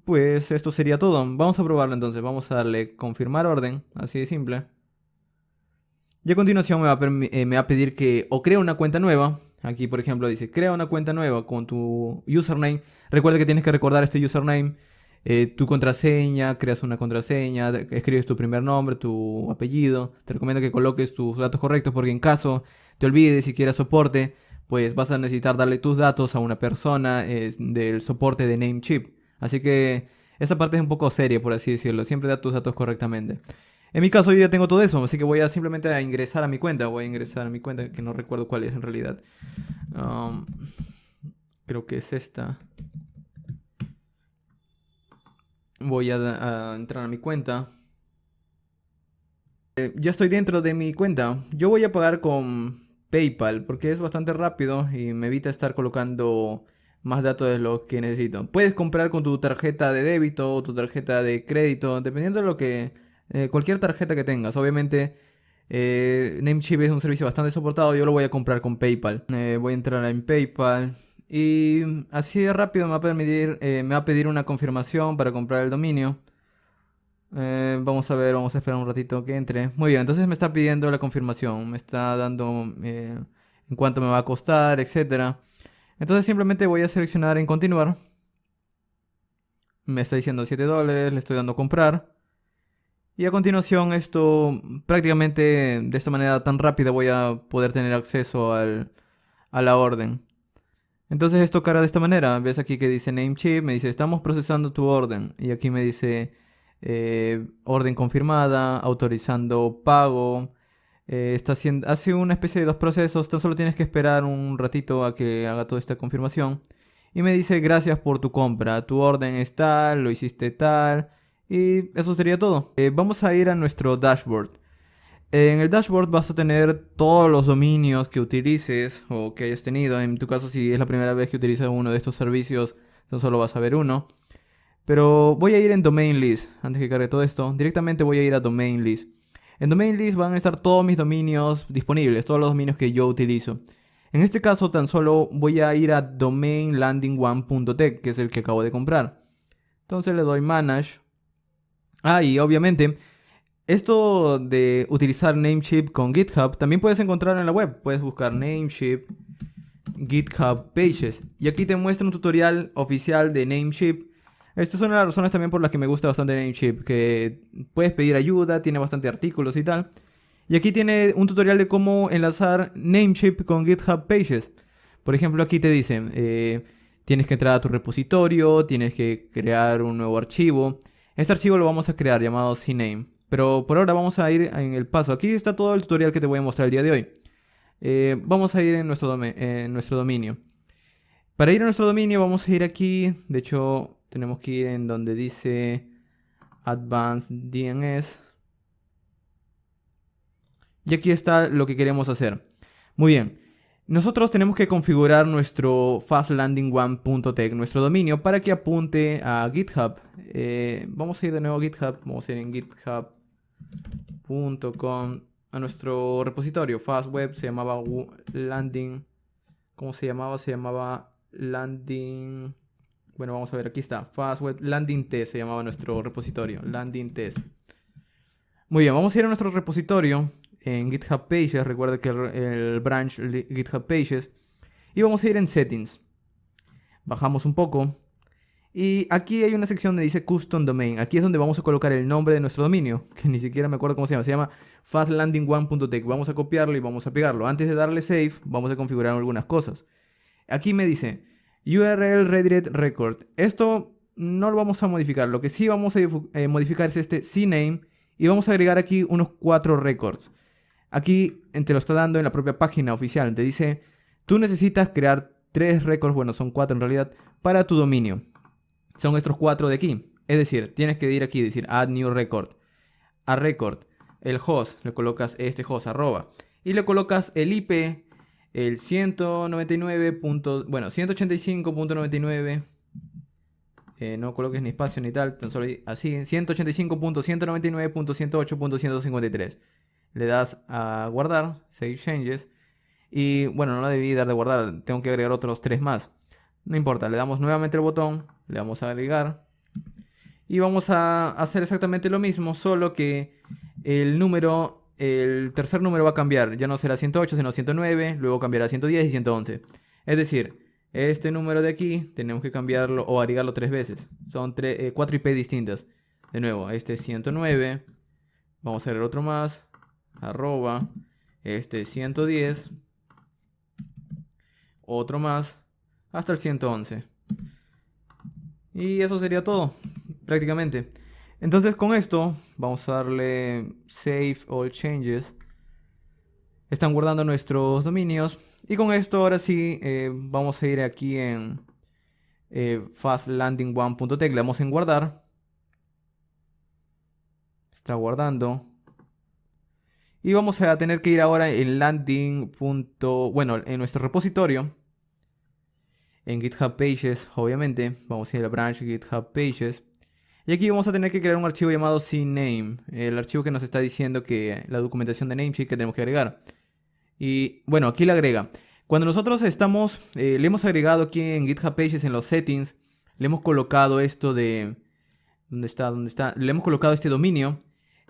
pues esto sería todo. Vamos a probarlo entonces. Vamos a darle confirmar orden, así de simple. Y a continuación me va a pedir que o crea una cuenta nueva. Aquí por ejemplo dice crea una cuenta nueva con tu username. Recuerda que tienes que recordar este username. Tu contraseña, creas una contraseña, escribes tu primer nombre, tu apellido. Te recomiendo que coloques tus datos correctos porque en caso te olvides y quieras soporte, pues vas a necesitar darle tus datos a una persona del soporte de Namecheap. Así que esa parte es un poco seria, por así decirlo. Siempre da tus datos correctamente. En mi caso yo ya tengo todo eso, así que voy a simplemente ingresar a mi cuenta. Voy a ingresar a mi cuenta, que no recuerdo cuál es en realidad. Creo que es esta. Voy a entrar a mi cuenta. Ya estoy dentro de mi cuenta. Yo voy a pagar con PayPal porque es bastante rápido y me evita estar colocando más datos de lo que necesito. Puedes comprar con tu tarjeta de débito o tu tarjeta de crédito, dependiendo de cualquier tarjeta que tengas. Obviamente, Namecheap es un servicio bastante soportado. Yo lo voy a comprar con PayPal. Voy a entrar en PayPal. Y así de rápido me va a pedir una confirmación para comprar el dominio. Vamos a ver, vamos a esperar un ratito que entre. Muy bien, entonces me está pidiendo la confirmación. Me está dando en cuánto me va a costar, etcétera. Entonces simplemente voy a seleccionar en continuar. Me está diciendo $7, le estoy dando comprar. Y a continuación esto prácticamente de esta manera tan rápida voy a poder tener acceso a la orden. Entonces esto cara de esta manera. Ves aquí que dice Namecheap, me dice estamos procesando tu orden. Y aquí me dice orden confirmada, autorizando pago. Hace una especie de dos procesos. Tan solo tienes que esperar un ratito a que haga toda esta confirmación. Y me dice gracias por tu compra. Tu orden es tal, lo hiciste tal. Y eso sería todo. Vamos a ir a nuestro dashboard. En el dashboard vas a tener todos los dominios que utilices o que hayas tenido. En tu caso, si es la primera vez que utilizas uno de estos servicios, entonces solo vas a ver uno. Pero voy a ir en Domain List. Antes que cargue todo esto, directamente voy a ir a Domain List. En Domain List van a estar todos mis dominios disponibles, todos los dominios que yo utilizo. En este caso, tan solo voy a ir a domainlanding1.tech, que es el que acabo de comprar. Entonces le doy Manage. Y obviamente, esto de utilizar Namecheap con GitHub también puedes encontrar en la web. Puedes buscar Namecheap GitHub Pages. Y aquí te muestra un tutorial oficial de Namecheap. Esto es una de las razones también por las que me gusta bastante Namecheap, que puedes pedir ayuda, tiene bastante artículos y tal. Y aquí tiene un tutorial de cómo enlazar Namecheap con GitHub Pages. Por ejemplo, aquí te dicen, tienes que entrar a tu repositorio, tienes que crear un nuevo archivo. Este archivo lo vamos a crear llamado CName. Pero por ahora vamos a ir en el paso. Aquí está todo el tutorial que te voy a mostrar el día de hoy. Vamos a ir en nuestro dominio. Para ir a nuestro dominio vamos a ir aquí. De hecho, tenemos que ir en donde dice Advanced DNS. Y aquí está lo que queremos hacer. Muy bien. Nosotros tenemos que configurar nuestro fastlanding1.tech, nuestro dominio, para que apunte a GitHub. Vamos a ir de nuevo a GitHub. Vamos a ir en github.com a nuestro repositorio. Fastweb se llamaba landing. ¿Cómo se llamaba? Se llamaba landing. Bueno, vamos a ver, aquí está. Fastweb landing test se llamaba nuestro repositorio. Landing test. Muy bien, vamos a ir a nuestro repositorio en GitHub Pages. Recuerda que el branch GitHub Pages. Y vamos a ir en Settings. Bajamos un poco. Y aquí hay una sección donde dice Custom Domain. Aquí es donde vamos a colocar el nombre de nuestro dominio, que ni siquiera me acuerdo cómo se llama. Se llama fastlanding1.tech. Vamos a copiarlo y vamos a pegarlo. Antes de darle Save, vamos a configurar algunas cosas. Aquí me dice URL redirect record. Esto no lo vamos a modificar. Lo que sí vamos a modificar es este CName. Y vamos a agregar aquí unos 4 records. Aquí te lo está dando en la propia página oficial. Te dice, tú necesitas crear 3 records, bueno, son 4 en realidad, para tu dominio. Son estos 4 de aquí. Es decir, tienes que ir aquí y decir add new record. A record, el host, le colocas este host, arroba. Y le colocas el IP, el 199. Bueno, 185.99. No coloques ni espacio ni tal, tan solo así, 185.199.108.153. Le das a guardar, Save Changes. Y bueno, no la debí dar de guardar, tengo que agregar otros 3 más. No importa, le damos nuevamente el botón, le vamos a agregar. Y vamos a hacer exactamente lo mismo, solo que el tercer número va a cambiar. Ya no será 108, sino 109, luego cambiará a 110 y 111. Es decir, este número de aquí tenemos que cambiarlo o agregarlo 3 veces. Son 4 IP distintas. De nuevo, este es 109. Vamos a agregar otro más. Arroba. Este es 110. Otro más. Hasta el 111. Y eso sería todo, prácticamente. Entonces con esto vamos a darle Save All Changes. Están guardando nuestros dominios. Y con esto ahora sí vamos a ir aquí en fastlanding1.tech. Le damos en guardar. Está guardando. Y vamos a tener que ir ahora en landing. Bueno, en nuestro repositorio. En GitHub Pages, obviamente. Vamos a ir a la branch GitHub Pages. Y aquí vamos a tener que crear un archivo llamado CName. El archivo que nos está diciendo que la documentación de Namecheap que tenemos que agregar. Y bueno, aquí le agrega. Cuando nosotros estamos, le hemos agregado aquí en GitHub Pages, en los settings, le hemos colocado esto de... ¿Dónde está? ¿Dónde está? Le hemos colocado este dominio.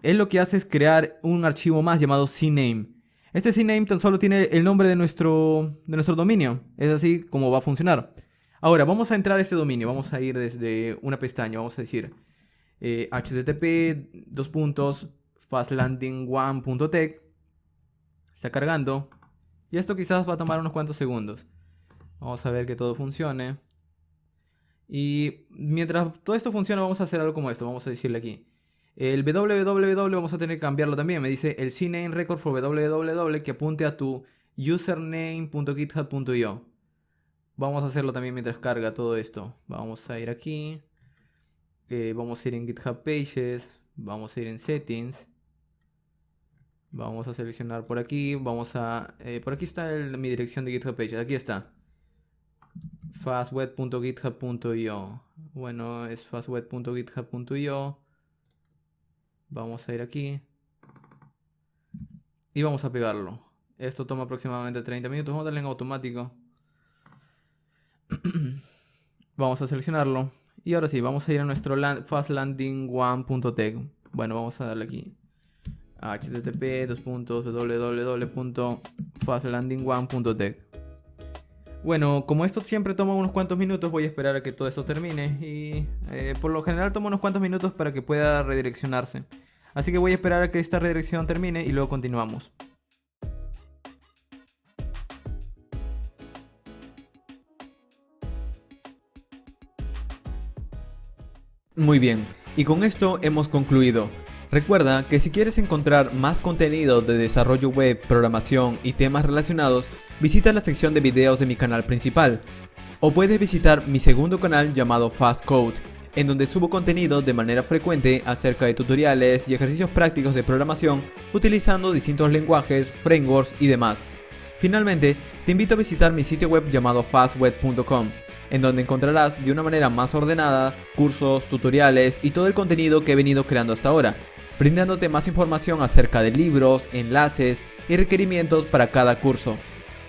Él lo que hace es crear un archivo más llamado CName. Este CName tan solo tiene el nombre de nuestro dominio. Es así como va a funcionar. Ahora, vamos a entrar a este dominio. Vamos a ir desde una pestaña. Vamos a decir http://fastlanding1.tech. Está cargando. Y esto quizás va a tomar unos cuantos segundos. Vamos a ver que todo funcione. Y mientras todo esto funciona, vamos a hacer algo como esto. Vamos a decirle aquí. El www vamos a tener que cambiarlo también. Me dice el CName record for www que apunte a tu username.github.io. Vamos a hacerlo también mientras carga todo esto. Vamos a ir aquí. Vamos a ir en GitHub Pages. Vamos a ir en Settings. Vamos a seleccionar por aquí, por aquí está mi dirección de GitHub Pages, aquí está. fastweb.github.io. Bueno, es fastweb.github.io. Vamos a ir aquí. Y vamos a pegarlo. Esto toma aproximadamente 30 minutos. Vamos a darle en automático. Vamos a seleccionarlo. Y ahora sí, vamos a ir a nuestro fastlanding1.tech. Bueno, vamos a darle aquí. http://www.fastlanding1.tech. Bueno, como esto siempre toma unos cuantos minutos, voy a esperar a que todo esto termine. Y por lo general toma unos cuantos minutos para que pueda redireccionarse. Así que voy a esperar a que esta redirección termine y luego continuamos. Muy bien, y con esto hemos concluido. Recuerda que si quieres encontrar más contenido de desarrollo web, programación y temas relacionados, visita la sección de videos de mi canal principal. O puedes visitar mi segundo canal llamado Fast Code, en donde subo contenido de manera frecuente acerca de tutoriales y ejercicios prácticos de programación utilizando distintos lenguajes, frameworks y demás. Finalmente, te invito a visitar mi sitio web llamado fastweb.com, en donde encontrarás de una manera más ordenada cursos, tutoriales y todo el contenido que he venido creando hasta ahora, brindándote más información acerca de libros, enlaces y requerimientos para cada curso.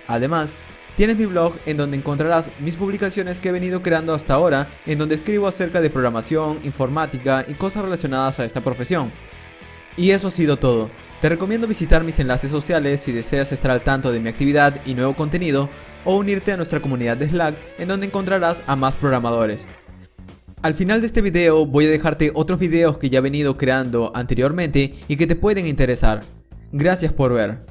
Además, tienes mi blog en donde encontrarás mis publicaciones que he venido creando hasta ahora, en donde escribo acerca de programación, informática y cosas relacionadas a esta profesión. Y eso ha sido todo. Te recomiendo visitar mis enlaces sociales si deseas estar al tanto de mi actividad y nuevo contenido, o unirte a nuestra comunidad de Slack en donde encontrarás a más programadores. Al final de este video voy a dejarte otros videos que ya he venido creando anteriormente y que te pueden interesar. Gracias por ver.